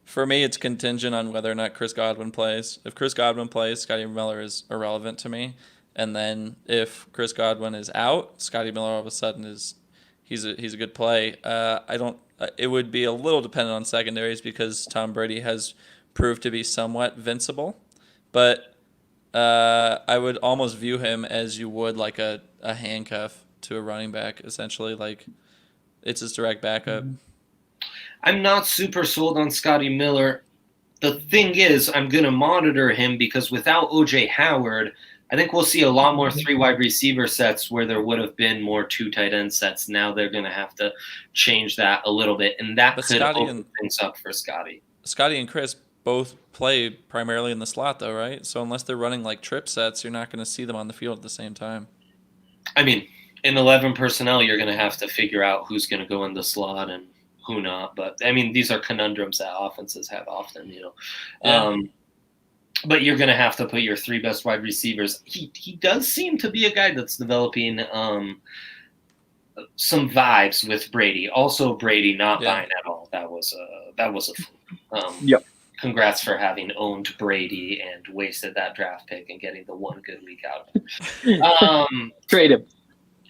For me, it's contingent on whether or not Chris Godwin plays. If Chris Godwin plays, Scotty Miller is irrelevant to me. And then if Chris Godwin is out, Scotty Miller all of a sudden he's a good play. It would be a little dependent on secondaries because Tom Brady has proved to be somewhat vincible. But I would almost view him as you would a handcuff to a running back, essentially. It's his direct backup. I'm not super sold on Scotty Miller. The thing is, I'm going to monitor him because without O.J. Howard, I think we'll see a lot more 3 wide receiver sets where there would have been more 2 tight end sets. Now they're going to have to change that a little bit, and that could open things up for Scotty. Scotty and Chris both play primarily in the slot, though, right? So unless they're running trip sets, you're not going to see them on the field at the same time. I mean, in 11 personnel, you're going to have to figure out who's going to go in the slot and who not. But, I mean, these are conundrums that offenses have often, Yeah. But you're going to have to put your 3 best wide receivers. He does seem to be a guy that's developing some vibes with Brady. Also, Brady not buying at all. That was a Yep. Congrats for having owned Brady and wasted that draft pick and getting the one good week out of it. Trade him.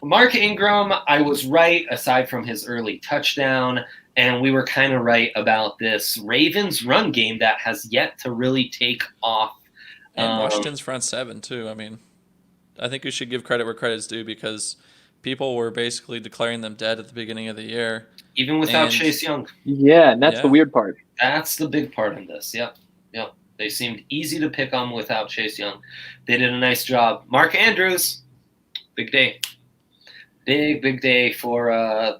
Mark Ingram, I was right aside from his early touchdown, and we were kind of right about this Ravens run game that has yet to really take off. And Washington's front 7 too. I mean, I think we should give credit where credit's due because people were basically declaring them dead at the beginning of the year. Even without Chase Young. Yeah, and that's the weird part. That's the big part in this. Yep. They seemed easy to pick on without Chase Young. They did a nice job. Mark Andrews, big day. Big day for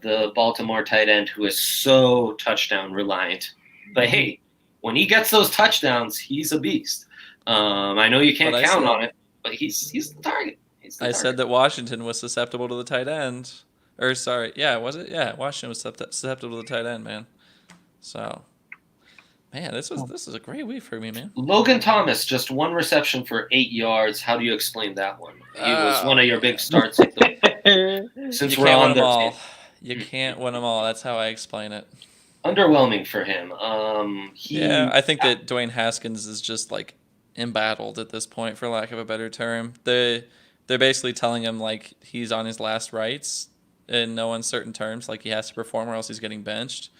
the Baltimore tight end, who is so touchdown reliant. But hey, when he gets those touchdowns, he's a beast. I know you can't count on it, but he's the target. I said that Washington was susceptible to the tight end. Or sorry, yeah, was it? Yeah, Washington was susceptible to the tight end, man. So, man, this is a great week for me, man. Logan Thomas, just 1 reception for 8 yards. How do you explain that one? He was one of your big starts. Since we're on the team. You can't win them all. That's how I explain it. Underwhelming for him. I think that Dwayne Haskins is just like embattled at this point, for lack of a better term. They're basically telling him like he's on his last rites in no uncertain terms, like he has to perform or else he's getting benched.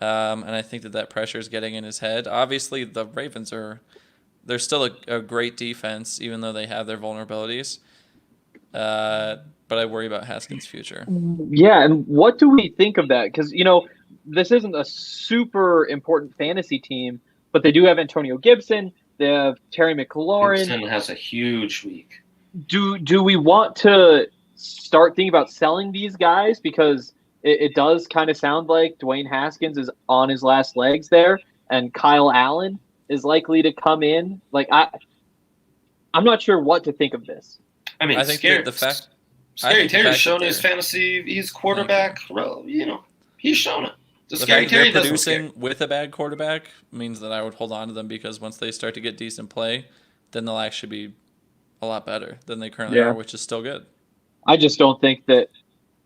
And I think that pressure is getting in his head. Obviously, the Ravens they're still a great defense, even though they have their vulnerabilities. But I worry about Haskins' future. Yeah, and what do we think of that? Because, this isn't a super important fantasy team, but they do have Antonio Gibson. They have Terry McLaurin. Gibson has a huge week. Do we want to start thinking about selling these guys? Because it does kind of sound like Dwayne Haskins is on his last legs there, and Kyle Allen is likely to come in. Like, I'm not sure what to think of this. I mean, I think the fact Scary Terry's shown his fantasy. He's quarterback. He's shown it. The fact they're producing with a bad quarterback means that I would hold on to them, because once they start to get decent play, then they'll actually be a lot better than they currently are, which is still good. I just don't think that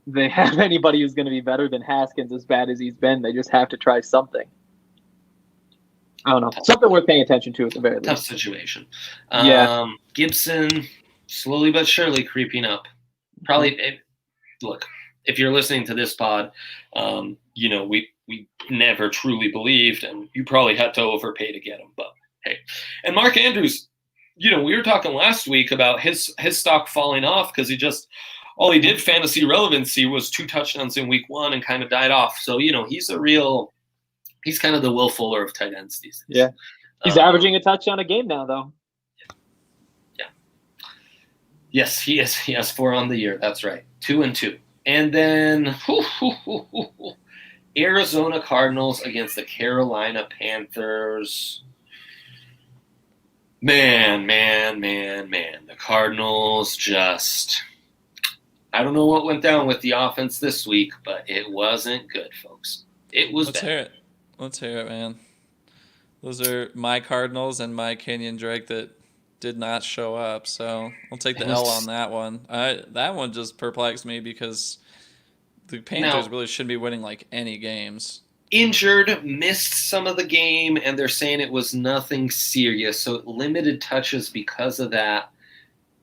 they have anybody who's going to be better than Haskins as bad as he's been. They just have to try something. I don't know. Something worth paying attention to at the very least. Tough situation. Yeah. Gibson, slowly but surely creeping up. Probably, look, if you're listening to this pod, we never truly believed, and you probably had to overpay to get him. But hey, and Mark Andrews, we were talking last week about his stock falling off because all he did fantasy relevancy was 2 touchdowns in week 1 and kind of died off. So he's kind of the Will Fuller of tight ends these days. Yeah, he's averaging a touchdown a game now, though. Yeah. Yes, he is. He has 4 on the year. That's right, 2-2. And then Arizona Cardinals against the Carolina Panthers. Man. The Cardinals just... I don't know what went down with the offense this week, but it wasn't good, folks. It was bad. Let's hear it, man. Those are my Cardinals and my Kenyon Drake that did not show up, so I'll take the L on that one. That one just perplexed me because the Panthers really shouldn't be winning like any games. Injured, missed some of the game, and they're saying it was nothing serious, so limited touches because of that.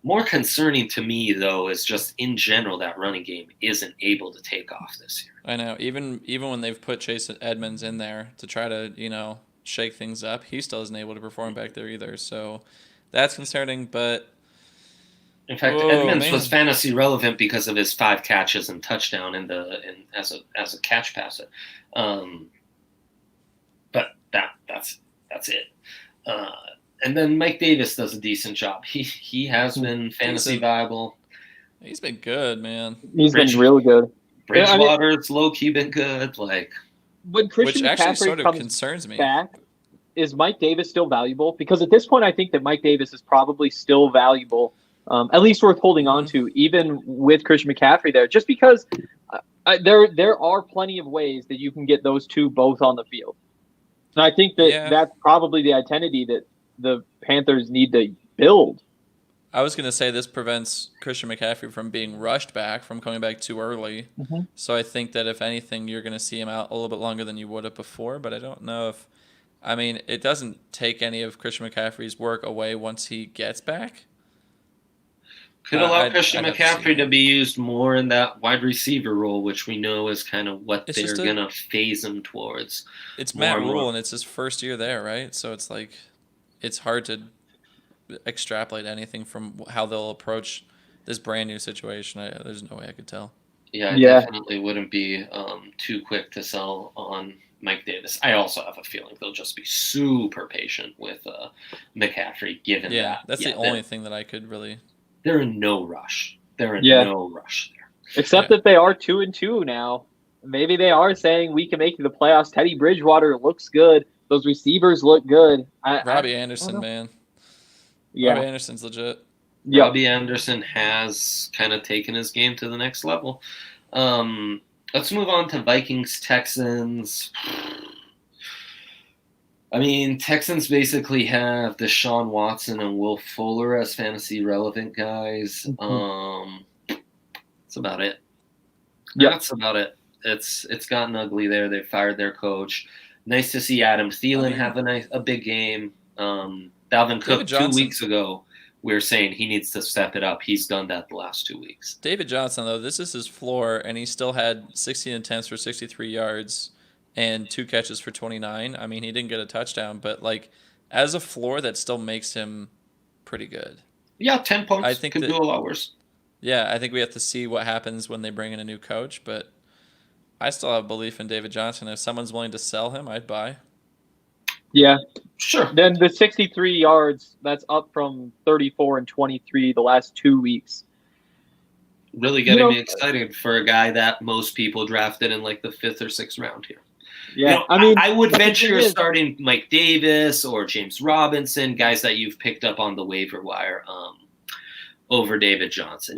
More concerning to me, though, is just in general that running game isn't able to take off this year. I know. Even when they've put Chase Edmonds in there to try to, shake things up, he still isn't able to perform back there either. So that's concerning, but... In fact, Edmonds was fantasy relevant because of his 5 catches and touchdown as a catch passer. But that's it. And then Mike Davis does a decent job. He has been fantasy viable. He's been good, man. He's been real good. Bridgewater's low-key been good. When Christian McCaffrey comes concerns me. Back, is Mike Davis still valuable? Because at this point, I think that Mike Davis is probably still valuable, at least worth holding on to, even with Christian McCaffrey there. Just because there are plenty of ways that you can get those two both on the field. And I think that that's probably the identity that the Panthers need to build. I was going to say this prevents Christian McCaffrey from being rushed back, from coming back too early. Mm-hmm. So I think that if anything, you're going to see him out a little bit longer than you would have before. But I don't know if – it doesn't take any of Christian McCaffrey's work away once he gets back. Could allow Christian McCaffrey to be used more in that wide receiver role, which we know is kind of what they're going to phase him towards. It's Matt Rule, and it's his first year there, right? So it's like – it's hard to extrapolate anything from how they'll approach this brand new situation. There's no way I could tell. Yeah, I Yeah. definitely wouldn't be too quick to sell on Mike Davis. I also have a feeling they'll just be super patient with McCaffrey, given Yeah, that. that's the only thing that I could really. They're in no rush. They're in Yeah. no rush there. Except that they are 2-2 now. Maybe they are saying we can make the playoffs. Teddy Bridgewater looks good. Those receivers look good. Robbie Anderson, man. Yeah. Robbie Anderson's legit. Yep. Robbie Anderson has kind of taken his game to the next level. Let's move on to Vikings-Texans. I mean, Texans basically have Deshaun Watson and Will Fuller as fantasy relevant guys. That's about it. Yep. That's about it. It's gotten ugly there. They fired their coach. Nice to see Adam Thielen have a big game. Dalvin Cook 2 weeks ago, we were saying he needs to step it up. He's done that the last 2 weeks. David Johnson, though, this is his floor, and he still had 16 attempts for 63 yards and 2 catches for 29. I mean, he didn't get a touchdown, but as a floor, that still makes him pretty good. Yeah, 10 points. I think could do a lot worse. Yeah, I think we have to see what happens when they bring in a new coach, but I still have belief in David Johnson. If someone's willing to sell him, I'd buy. Yeah. Sure. Then the 63 yards, that's up from 34 and 23 the last 2 weeks. Really getting me excited for a guy that most people drafted in the 5th or 6th round here. Yeah, I would venture starting Mike Davis or James Robinson, guys that you've picked up on the waiver wire, over David Johnson.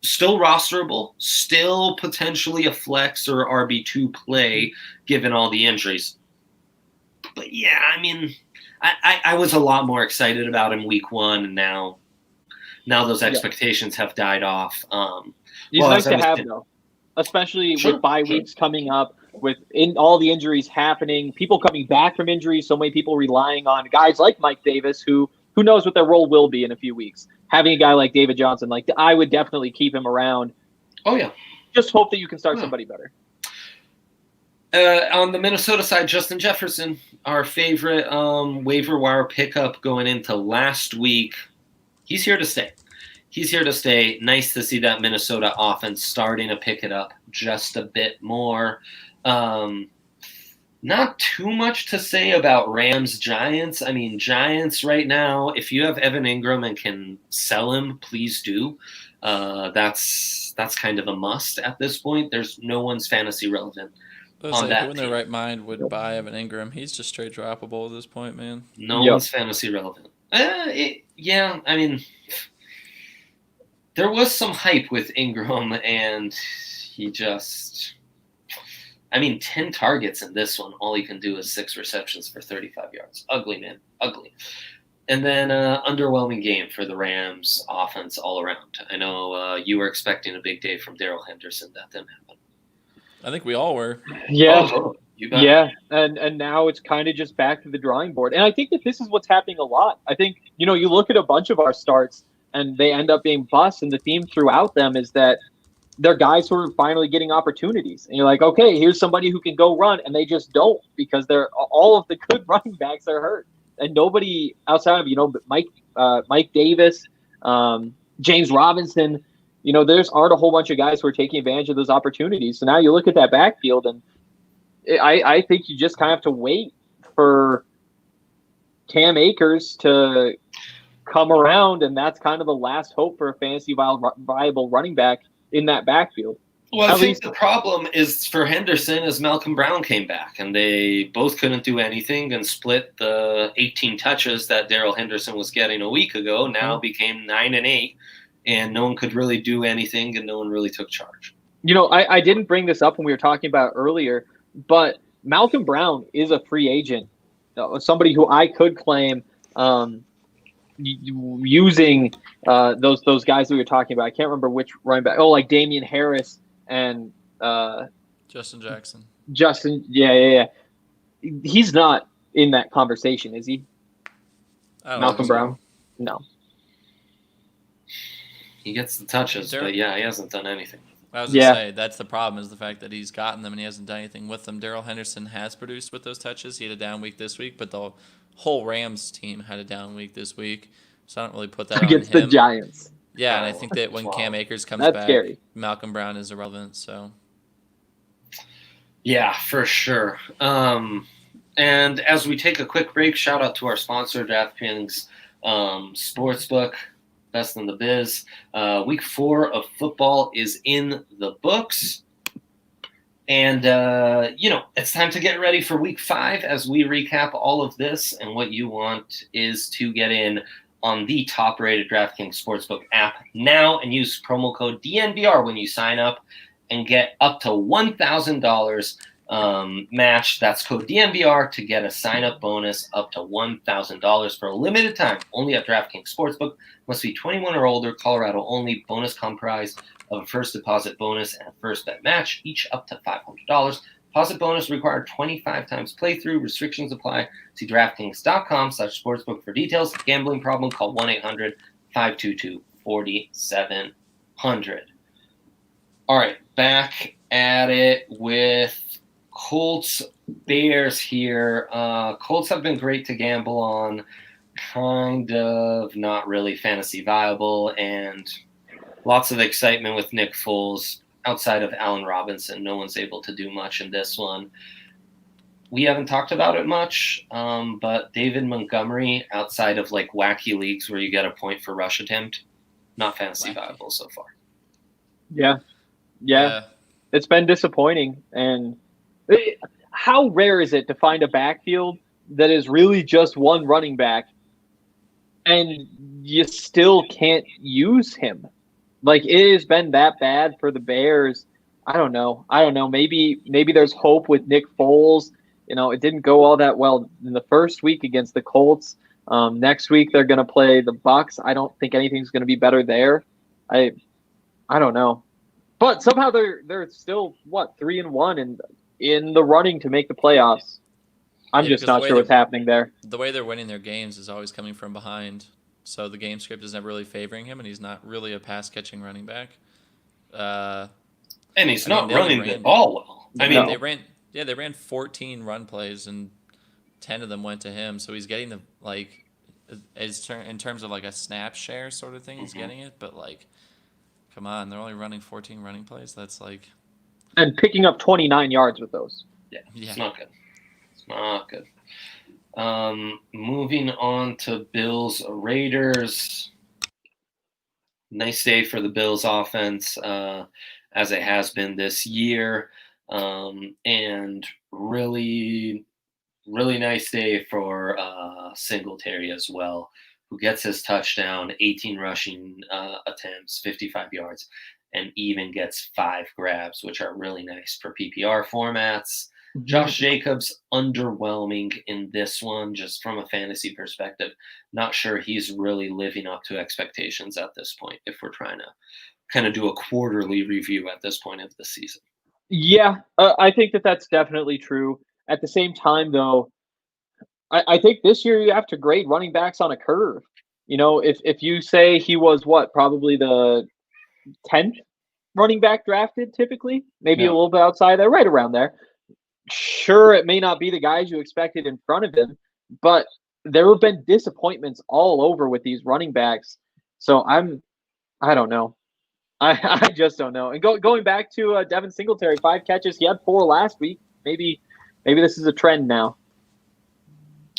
Still rosterable, still potentially a flex or RB2 play given all the injuries. But yeah, I mean, I was a lot more excited about him week 1, and now those expectations have died off. He's nice to have, though, especially with bye weeks coming up, with all the injuries happening, people coming back from injuries, so many people relying on guys like Mike Davis, who knows what their role will be in a few weeks. Having a guy like David Johnson, I would definitely keep him around. Oh, yeah. Just hope that you can start somebody better. On the Minnesota side, Justin Jefferson, our favorite waiver wire pickup going into last week. He's here to stay. He's here to stay. Nice to see that Minnesota offense starting to pick it up just a bit more. Not too much to say about Rams-Giants. I mean, Giants right now, if you have Evan Ingram and can sell him, please do. That's kind of a must at this point. There's no one's fantasy relevant. Who in their right mind would buy Evan Ingram? He's just straight droppable at this point, man. No one's fantasy relevant. Yeah, I mean, there was some hype with Ingram, and he just... 10 targets in this one. All he can do is 6 receptions for 35 yards. Ugly, man. Ugly. And then underwhelming game for the Rams offense all around. I know you were expecting a big day from Darrell Henderson. That didn't happen. I think we all were. Yeah. You bet. Yeah. And now it's kind of just back to the drawing board. And I think that this is what's happening a lot. I think, you look at a bunch of our starts and they end up being busts. And the theme throughout them is that they're guys who are finally getting opportunities. And you're like, okay, here's somebody who can go run. And they just don't, because all of the good running backs are hurt. And nobody outside of, Mike Davis, James Robinson, there's aren't a whole bunch of guys who are taking advantage of those opportunities. So now you look at that backfield, and I think you just kind of have to wait for Cam Akers to come around, and that's kind of the last hope for a fantasy viable running back in that backfield. Well, I think the problem is for Henderson is Malcolm Brown came back, and they both couldn't do anything and split the 18 touches that Darrell Henderson was getting a week ago. Now became 9 and 8, and no one could really do anything, and no one really took charge. I didn't bring this up when we were talking about earlier, but Malcolm Brown is a free agent, somebody who I could claim using those guys that we were talking about. I can't remember which running back. Oh, like Damian Harris and Justin Jackson. Yeah. He's not in that conversation, is he? Malcolm Brown? No. He gets the touches, but yeah, he hasn't done anything. I was going to say, that's the problem, is the fact that he's gotten them and he hasn't done anything with them. Darrell Henderson has produced with those touches. He had a down week this week, but the whole Rams team had a down week this week. So I don't really put that on him. Against the Giants. Yeah, and I think that when Cam Akers comes That's back, scary. Malcolm Brown is irrelevant. So Yeah, for sure. And as we take a quick break, shout out to our sponsor, DraftKings Sportsbook, best in the biz. Week 4 of football is in the books. And, it's time to get ready for week 5 as we recap all of this. And what you want is to get in on the top-rated DraftKings Sportsbook app now and use promo code DNVR when you sign up and get up to $1,000 match. That's code DNVR to get a sign-up bonus up to $1,000 for a limited time, only at DraftKings Sportsbook. Must be 21 or older, Colorado only. Bonus comprised of a first deposit bonus and a first bet match, each up to $500. Deposit bonus required 25 times playthrough. Restrictions apply. See DraftKings.com/sportsbook for details. Gambling problem, call 1-800-522-4700. All right, back at it with Colts Bears here. Colts have been great to gamble on, kind of not really fantasy viable, and lots of excitement with Nick Foles. Outside of Allen Robinson, no one's able to do much in this one. We haven't talked about it much, but David Montgomery, outside of like wacky leagues where you get a point for rush attempt, not fantasy viable so far. Yeah. It's been disappointing. And how rare is it to find a backfield that is really just one running back and you still can't use him? Like, it has been that bad for the Bears. I don't know. Maybe there's hope with Nick Foles. It didn't go all that well in the first week against the Colts. Next week they're going to play the Bucs. I don't think anything's going to be better there. I don't know. But somehow they're still 3-1 and in the running to make the playoffs. I'm just not sure what's happening there. The way they're winning their games is always coming from behind. So the game script is never really favoring him, and he's not really a pass-catching running back. And he's not running the ball well. They ran 14 run plays, and 10 of them went to him. So he's getting in terms of like a snap share sort of thing, he's getting it. But like, come on, they're only running 14 running plays. That's like, and picking up 29 yards with those. Yeah. It's not good. Moving on to Bills Raiders. Nice day for the Bills offense, as it has been this year. And really, really nice day for Singletary as well, who gets his touchdown, 18 rushing attempts, 55 yards, and even gets 5 grabs, which are really nice for PPR formats. Josh Jacobs, underwhelming in this one, just from a fantasy perspective. Not sure he's really living up to expectations at this point, if we're trying to kind of do a quarterly review at this point of the season. Yeah, I think that's definitely true. At the same time, though, I think this year you have to grade running backs on a curve. If you say he was probably the 10th running back drafted typically, maybe a little bit outside there, right around there. Sure, it may not be the guys you expected in front of him, but there have been disappointments all over with these running backs. So I don't know. I just don't know. And going back to Devin Singletary, 5 catches. He had 4 last week. Maybe this is a trend now.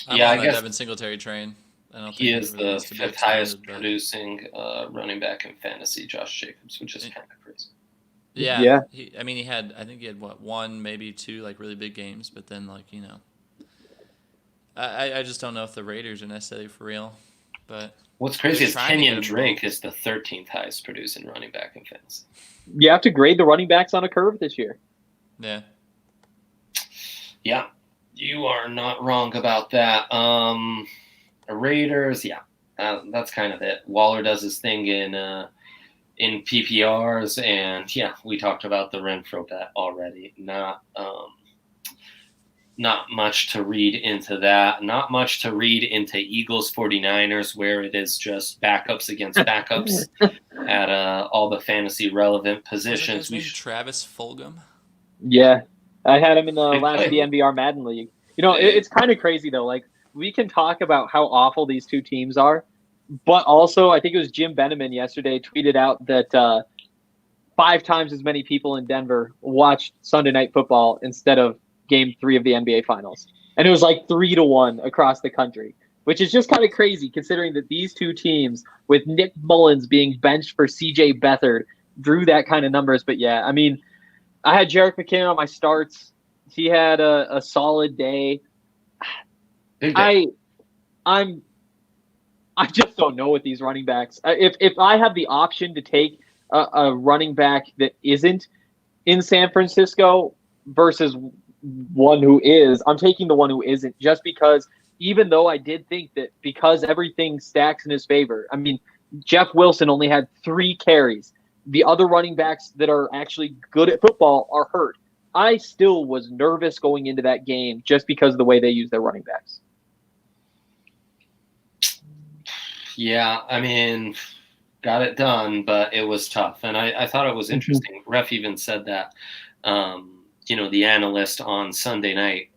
I'm on the Devin Singletary train. I don't think he is the 5th highest producing running back in fantasy, Josh Jacobs, which is kind of crazy. Yeah. He had one, maybe 2 like really big games, but then I just don't know if the Raiders are necessarily for real. But what's crazy is Kenyon Drake is the 13th highest producing running back in fantasy. You have to grade the running backs on a curve this year. Yeah. Yeah, you are not wrong about that. Raiders, that's kind of it. Waller does his thing in PPRs, and we talked about the Renfro bet already. Not much to read into that. Not much to read into Eagles 49ers, where it is just backups against backups at all the fantasy relevant positions. Travis Fulgham. Yeah, I had him in the last DNVR Madden League. It's kind of crazy though. Like, we can talk about how awful these two teams are, But also, I think it was Jim Beneman yesterday tweeted out that 5 times as many people in Denver watched Sunday Night Football instead of Game 3 of the NBA Finals. And it was like 3-1 across the country, which is just kind of crazy considering that these two teams, with Nick Mullins being benched for CJ Beathard, drew that kind of numbers. But yeah, I mean, I had Jerick McKinnon on my starts. He had a solid day. I just don't know with these running backs. If I have the option to take a running back that isn't in San Francisco versus one who is, I'm taking the one who isn't, just because even though I did think that because everything stacks in his favor, I mean, Jeff Wilson only had 3 carries. The other running backs that are actually good at football are hurt. I still was nervous going into that game just because of the way they use their running backs. Yeah, I mean, got it done, but it was tough. And I thought it was interesting. Ref even said that, the analyst on Sunday night,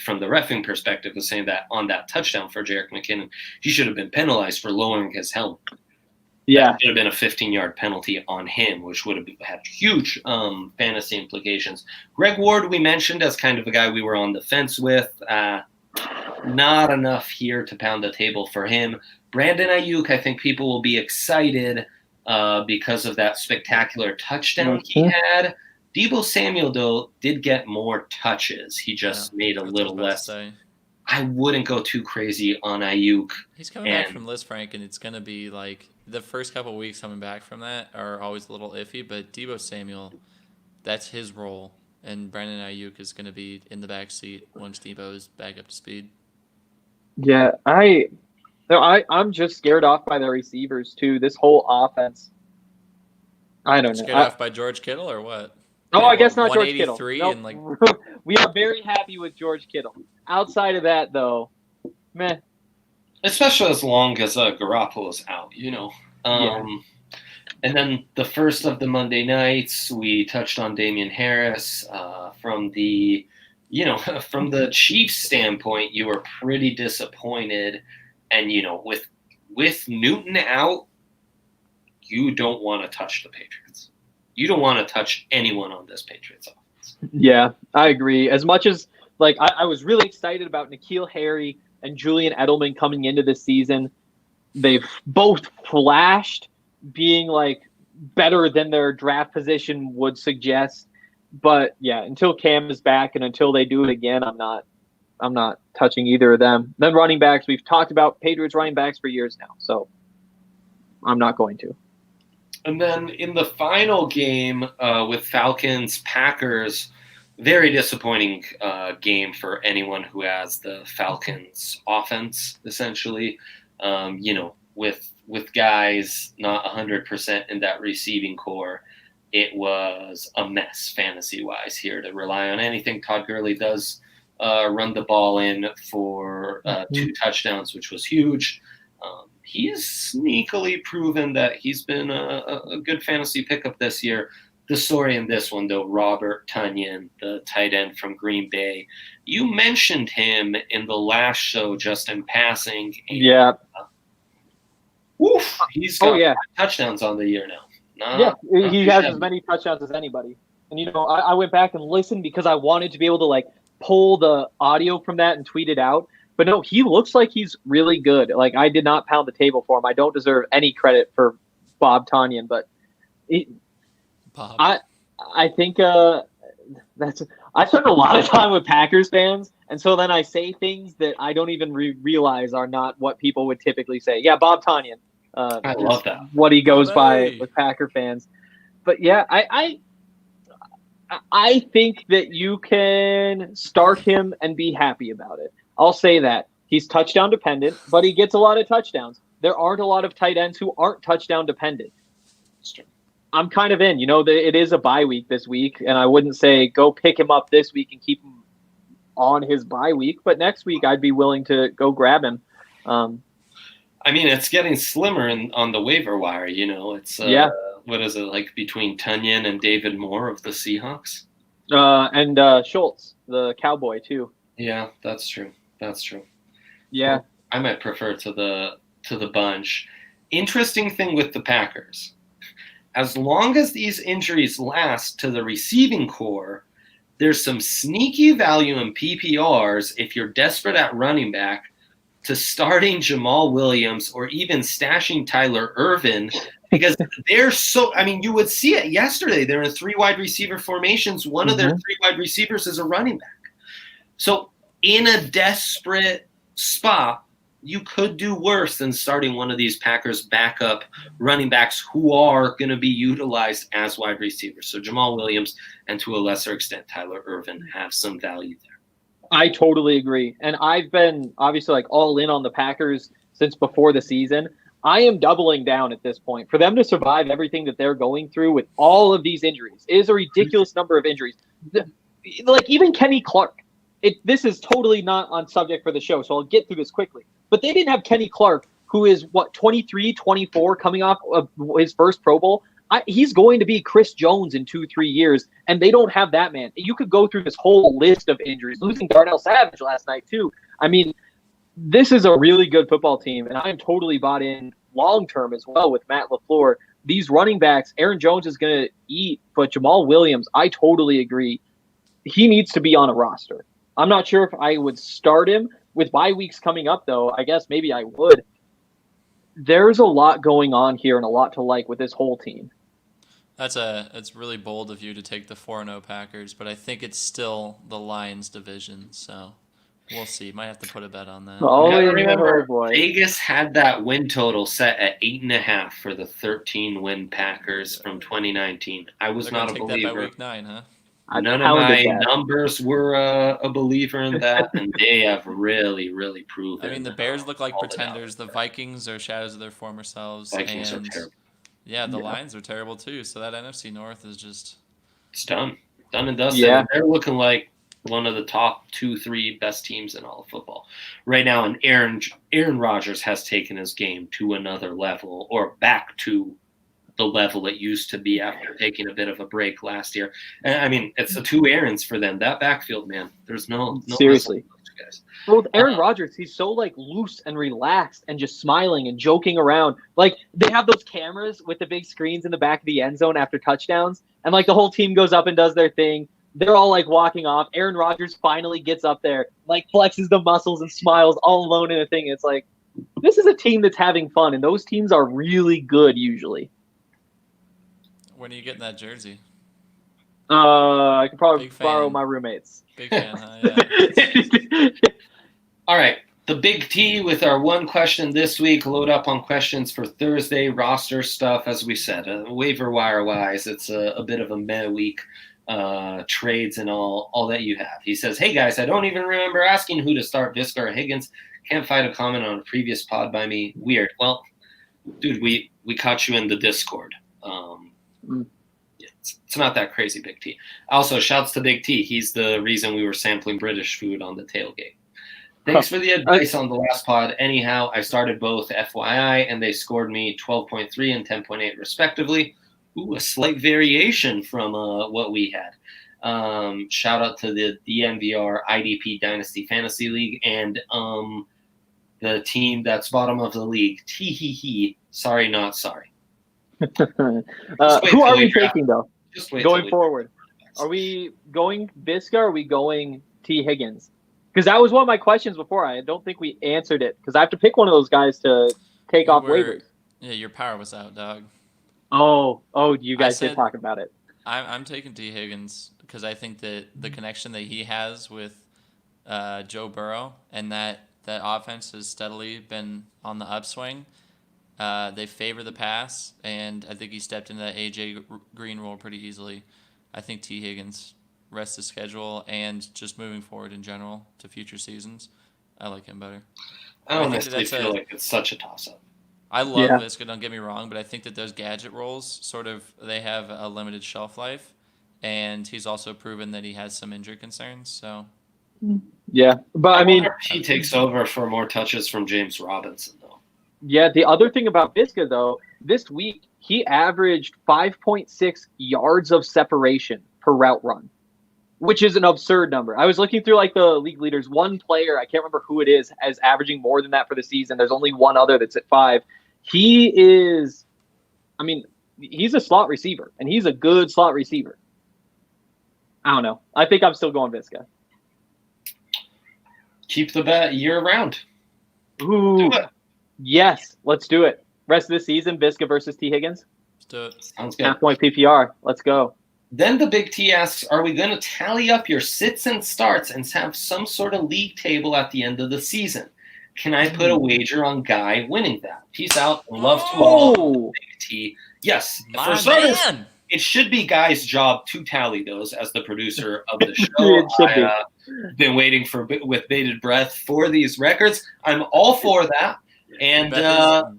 from the reffing perspective, was saying that on that touchdown for Jerick McKinnon, he should have been penalized for lowering his helmet. Yeah. That should have been a 15-yard penalty on him, which would have had huge fantasy implications. Greg Ward, we mentioned as kind of a guy we were on the fence with. Not enough here to pound the table for him. Brandon Ayuk, I think people will be excited because of that spectacular touchdown he had. Deebo Samuel, though, did get more touches. He just made a little less. I wouldn't go too crazy on Ayuk. He's coming back from Liz Frank, and it's going to be like the first couple of weeks coming back from that are always a little iffy, but Deebo Samuel, that's his role, and Brandon Ayuk is going to be in the back seat once Deebo is back up to speed. Yeah, I'm just scared off by the receivers, too. This whole offense, I don't know. Scared off by George Kittle or what? Oh, I guess not George Kittle. 183 Nope. We are very happy with George Kittle. Outside of that, though, meh. Especially as long as Garoppolo's out, And then the first of the Monday nights, we touched on Damian Harris. From the Chiefs' standpoint, you were pretty disappointed. And, with Newton out, you don't want to touch the Patriots. You don't want to touch anyone on this Patriots offense. Yeah, I agree. As much as, I was really excited about N'Keal Harry and Julian Edelman coming into this season. They've both flashed being, better than their draft position would suggest. But, yeah, until Cam is back and until they do it again, I'm not touching either of them. Then running backs, we've talked about Patriots running backs for years now, so I'm not going to. And then in the final game with Falcons-Packers, very disappointing game for anyone who has the Falcons offense, essentially. With guys not 100% in that receiving core, it was a mess fantasy-wise here to rely on anything. Todd Gurley does run the ball in for 2 touchdowns, which was huge. He's sneakily proven that he's been a good fantasy pickup this year. The story in this one, though, Robert Tonyan, the tight end from Green Bay. You mentioned him in the last show just in passing. Yeah. He's got touchdowns on the year now. He has as many touchdowns as anybody. And, I went back and listened because I wanted to be able to, pull the audio from that and tweet it out. But no, he looks like he's really good. I did not pound the table for him. I don't deserve any credit for Bob Tonyan, but I think I spend a lot of time with Packers fans, and so then I say things that I don't even realize are not what people would typically say. Yeah, Bob Tonyan. I love that. What he goes by with Packer fans. But yeah, I think that you can start him and be happy about it. I'll say that. He's touchdown dependent, but he gets a lot of touchdowns. There aren't a lot of tight ends who aren't touchdown dependent. I'm kind of in. It is a bye week this week, and I wouldn't say go pick him up this week and keep him on his bye week, but next week I'd be willing to go grab him. It's getting slimmer on the waiver wire. It's what is it, between Tonyan and David Moore of the Seahawks? And Schultz, the Cowboy, too. Yeah, that's true. Yeah. Well, I might prefer to to the bunch. Interesting thing with the Packers. As long as these injuries last to the receiving core, there's some sneaky value in PPRs if you're desperate at running back to starting Jamal Williams or even stashing Tyler Ervin, because they're so – I mean, you would see it yesterday. They're in 3 wide receiver formations. One of their 3 wide receivers is a running back. So in a desperate spot, you could do worse than starting one of these Packers backup running backs who are going to be utilized as wide receivers. So Jamal Williams and to a lesser extent Tyler Ervin have some value there. I totally agree. And I've been obviously like all in on the Packers since before the season. I am doubling down at this point. For them to survive everything that they're going through with all of these injuries, it is a ridiculous number of injuries. Like even Kenny Clark. This is totally not on subject for the show, so I'll get through this quickly. But they didn't have Kenny Clark, who is, 23, 24, coming off of his first Pro Bowl. He's going to be Chris Jones in 2-3 years, and they don't have that man. You could go through this whole list of injuries, losing Darnell Savage last night too. I mean, this is a really good football team, and I'm totally bought in long-term as well with Matt LaFleur. These running backs, Aaron Jones is going to eat, but Jamal Williams, I totally agree. He needs to be on a roster. I'm not sure if I would start him. With bye weeks coming up, though, I guess maybe I would. There's a lot going on here and a lot to like with this whole team. It's really bold of you to take the 4-0 Packers, but I think it's still the Lions division, so we'll see. Might have to put a bet on that. Oh, remember, boy. Vegas had that win total set at 8.5 for the 13-win Packers from 2019. I was They're not a take believer. that by week 9, huh? None of my numbers were a believer in that, and they have really, really proven. I mean, the Bears look like pretenders. The Vikings are shadows of their former selves. Vikings are terrible. Yeah, the Lions are terrible too. So that NFC North is just... It's done. Done and dusted. Yeah. They're looking like one of the top 2-3 best teams in all of football right now, and Aaron Rodgers has taken his game to another level, or back to the level it used to be after taking a bit of a break last year. And I mean, it's the 2 Aarons for them. That backfield, man, there's no seriously. Guys. Well, with Aaron Rodgers, he's so like loose and relaxed and just smiling and joking around. Like they have those cameras with the big screens in the back of the end zone after touchdowns, and like the whole team goes up and does their thing. They're all like walking off. Aaron Rodgers finally gets up there, like flexes the muscles and smiles all alone in a thing. It's like, this is a team that's having fun, and those teams are really good usually. When are you getting that jersey? I could probably borrow my roommates. Big fan, huh? Yeah. All right. The Big T with our one question this week. Load up on questions for Thursday. Roster stuff, as we said. Waiver wire wise, it's a bit of a meh week. Trades and all that you have. He says, hey guys, I don't even remember asking who to start, Visca or Higgins. Can't find a comment on a previous pod by me. Weird. Well, dude, we caught you in the Discord. It's not that crazy, Big T. Also, shouts to Big T. He's the reason we were sampling British food on the tailgate. Thanks for the advice on the last pod. Anyhow, I started both FYI, and they scored me 12.3 and 10.8 respectively. Ooh, a slight variation from what we had. Shout out to the DNVR IDP Dynasty Fantasy League and the team that's bottom of the league. Tee-hee-hee. Sorry, not sorry. Who are we taking, though? Going forward. Are we going Visca or are we going T. Higgins? Because that was one of my questions before. I don't think we answered it because I have to pick one of those guys to take off waivers. Yeah, your power was out, dog. Oh, you guys did talk about it. I'm taking T. Higgins because I think that the connection that he has with Joe Burrow and that offense has steadily been on the upswing. They favor the pass, and I think he stepped into that A.J. Green role pretty easily. I think T. Higgins, rest of schedule, and just moving forward in general to future seasons, I like him better. I honestly feel like it's such a toss-up. I love Visca, don't get me wrong, but I think that those gadget roles they have a limited shelf life, and he's also proven that he has some injury concerns. So, yeah, but I mean, he takes over for more touches from James Robinson, though. Yeah, the other thing about Visca, though, this week he averaged 5.6 yards of separation per route run. which is an absurd number. I was looking through like the league leaders. One player, I can't remember who it is averaging more than that for the season. There's only one other that's at 5. He is, I mean, he's a slot receiver, and he's a good slot receiver. I don't know. I think I'm still going Visca. Keep the bet year round. Ooh, Do it. yes, let's do it. Rest of the season, Visca versus T. Higgins. Let's do it. Sounds good. Half-point PPR. Let's go. Then the Big T asks, are we going to tally up your sits and starts and have some sort of league table at the end of the season? Can I put a wager on Guy winning that? Peace out. Love to all. Big T. Yes. My for starters, man. it should be Guy's job to tally those as the producer of the show. It should be. I've been waiting with bated breath for these records. I'm all for that. And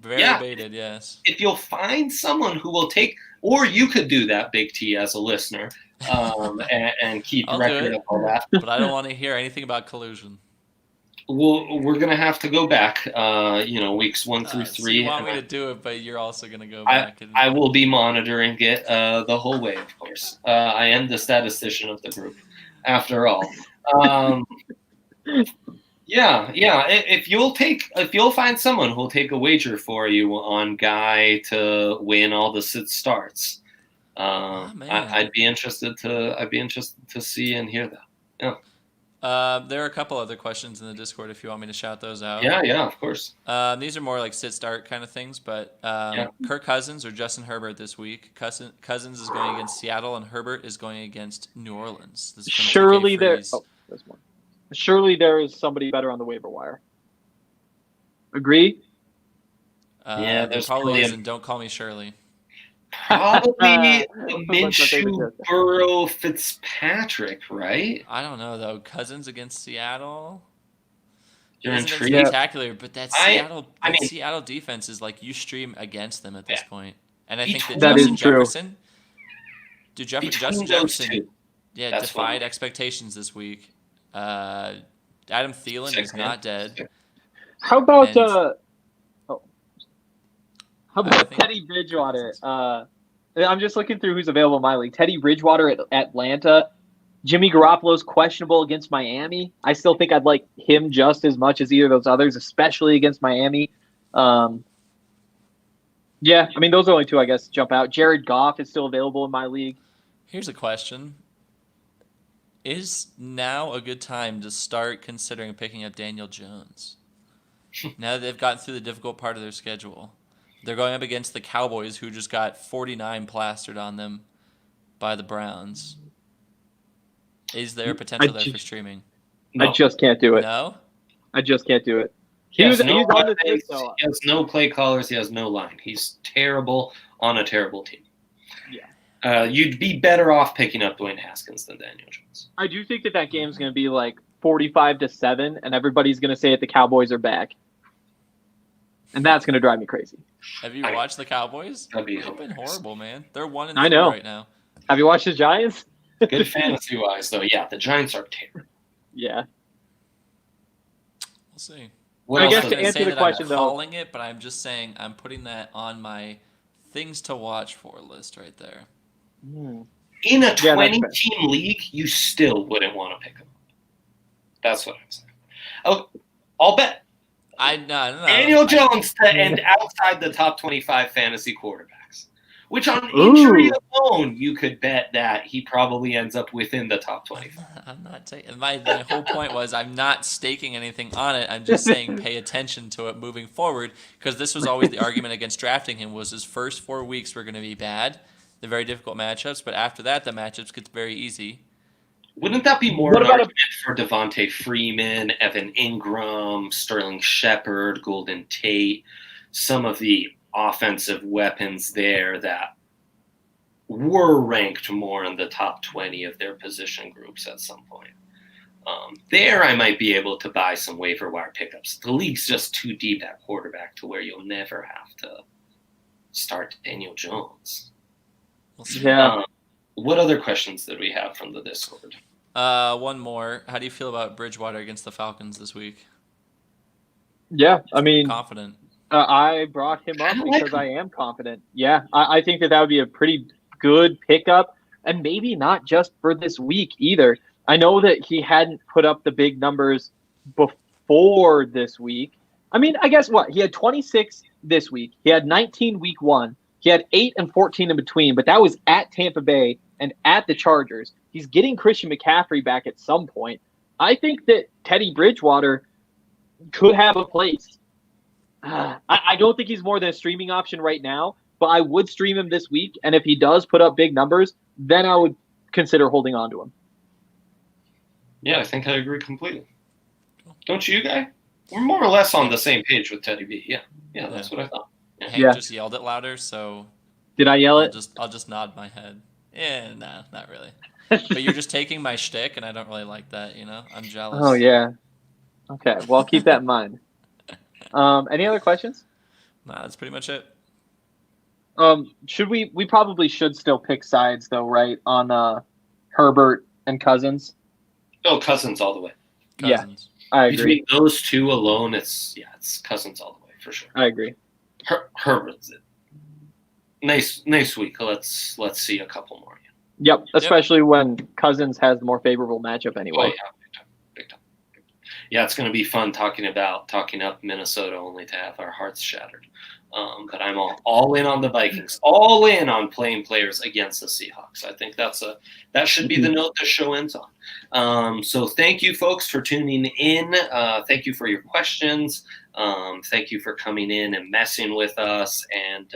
Very baited, yes. if you'll find someone who will take, or you could do that, Big T, as a listener, and keep I'll record do of all that. But I don't want to hear anything about collusion. We're gonna have to go back, weeks 1 through 3. So you want me to do it, but you're also going to go back. I will be monitoring it the whole way, of course. I am the statistician of the group, after all. Yeah. If you'll find someone who'll take a wager for you on Guy to win all the sit starts, I'd be interested to see and hear that. Yeah. There are a couple other questions in the Discord if you want me to shout those out. Yeah, of course. These are more like sit-start kind of things, but Kirk Cousins or Justin Herbert this week. Cousins is going against Seattle, and Herbert is going against New Orleans. This is from Surely TK there. Freeze. Oh, there's one. Surely there is somebody better on the waiver wire. Agree? Yeah, there there's probably probably isn't. Don't call me Shirley. Probably Minshew, Minshew, Burrow, Fitzpatrick, right? I don't know though. Cousins against Seattle. You're Isn't it intrigued. spectacular, but that Seattle defense is like you stream against them at this point. And I think that That Justin is true. Jefferson, dude, Between Justin those Jefferson, two, yeah, that's defied what- expectations this week. Adam Thielen is not dead. How about And- how I about think- Teddy Bridgewater? I'm just looking through who's available in my league. Teddy Bridgewater at Atlanta. Jimmy Garoppolo's questionable against Miami. I still think I'd like him just as much as either of those others, especially against Miami. Yeah, I mean, those are only two, I guess, jump out. Jared Goff is still available in my league. Here's a question. Is now a good time to start considering picking up Daniel Jones? Now that they've gotten through the difficult part of their schedule. They're going up against the Cowboys, who just got 49 plastered on them by the Browns. Is there potential there for streaming? No. I just can't do it. No? I just can't do it. He He's has no on the offense, list, though. he has no play callers. He has no line. He's terrible on a terrible team. Yeah. You'd be better off picking up Dwayne Haskins than Daniel Jones. I do think that game's going to be like 45-7, and everybody's going to say that the Cowboys are back. And that's going to drive me crazy. Have you watched the Cowboys? That'd be They've been horrible, man. They're 1-3 I know. right now. Have you watched the Giants? Good fantasy-wise, though. Yeah, the Giants are terrible. Yeah. We'll see. What I else guess does- to I'm answer say the that question, I'm though- calling it, but I'm just saying I'm putting that on my things to watch for list right there. Hmm. In a Yeah, that's fair. 20-team league, you still wouldn't want to pick him. That's what I'm saying. Oh, I'll bet No. Daniel Jones to end outside the top 25 fantasy quarterbacks, which on injury alone, you could bet that he probably ends up within the top 25. I'm not taking my whole point was I'm not staking anything on it. I'm just saying pay attention to it moving forward, because this was always the argument against drafting him was his first 4 weeks were going to be bad, the very difficult matchups, but after that the matchups get very easy. Wouldn't that be more What an about argument for Devontae Freeman, Evan Ingram, Sterling Shepard, Golden Tate, some of the offensive weapons there that were ranked more in the top 20 of their position groups at some point? There I might be able to buy some waiver wire pickups. The league's just too deep at quarterback to where you'll never have to start Daniel Jones. We'll see. Yeah. What other questions did we have from the Discord? One more. How do you feel about Bridgewater against the Falcons this week? Yeah, I mean, Confident. I brought him up I like because him. I am confident. Yeah, I think that would be a pretty good pickup, and maybe not just for this week either. I know that he hadn't put up the big numbers before this week. I mean, I guess what? He had 26 this week. He had 19 week 1. He had 8 and 14 in between, but that was at Tampa Bay and at the Chargers. He's getting Christian McCaffrey back at some point. I think that Teddy Bridgewater could have a place. I don't think he's more than a streaming option right now, but I would stream him this week. And if he does put up big numbers, then I would consider holding on to him. Yeah, I think I agree completely. Don't you, Guy? We're more or less on the same page with Teddy B. Yeah, that's what I thought. Hank just yelled it louder, so did I yell it? I'll just nod my head. Yeah, nah, not really. But you're just taking my shtick, and I don't really like that. I'm jealous. Oh yeah. Okay, well, I'll keep that in mind. Any other questions? Nah, that's pretty much it. Should we probably should still pick sides though, right? On Herbert and Cousins. Oh, Cousins all the way. Cousins. Yeah, I agree. Between those two alone, it's Cousins all the way for sure. I agree. Herbert's it. Nice week. Let's see a couple more. Yep, especially when Cousins has the more favorable matchup anyway. Oh yeah, big time. Yeah, it's going to be fun talking up Minnesota only to have our hearts shattered. But I'm all in on the Vikings, all in on playing players against the Seahawks. I think that should be the note the show ends on. So thank you, folks, for tuning in. Thank you for your questions. Thank you for coming in and messing with us and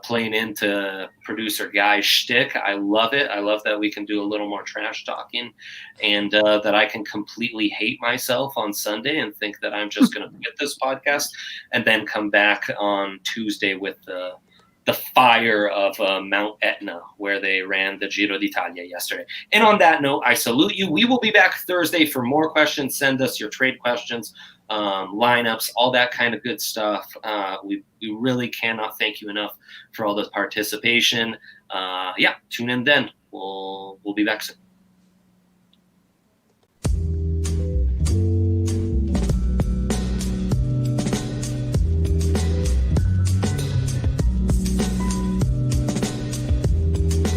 playing into producer Guy's shtick. I love it. I love that we can do a little more trash talking and that I can completely hate myself on Sunday and think that I'm just going to quit this podcast and then come back on Tuesday with the fire of Mount Etna where they ran the Giro d'Italia yesterday. And on that note, I salute you. We will be back Thursday for more questions. Send us your trade questions. Lineups, all that kind of good stuff. We really cannot thank you enough for all the participation. Tune in then. We'll be back soon.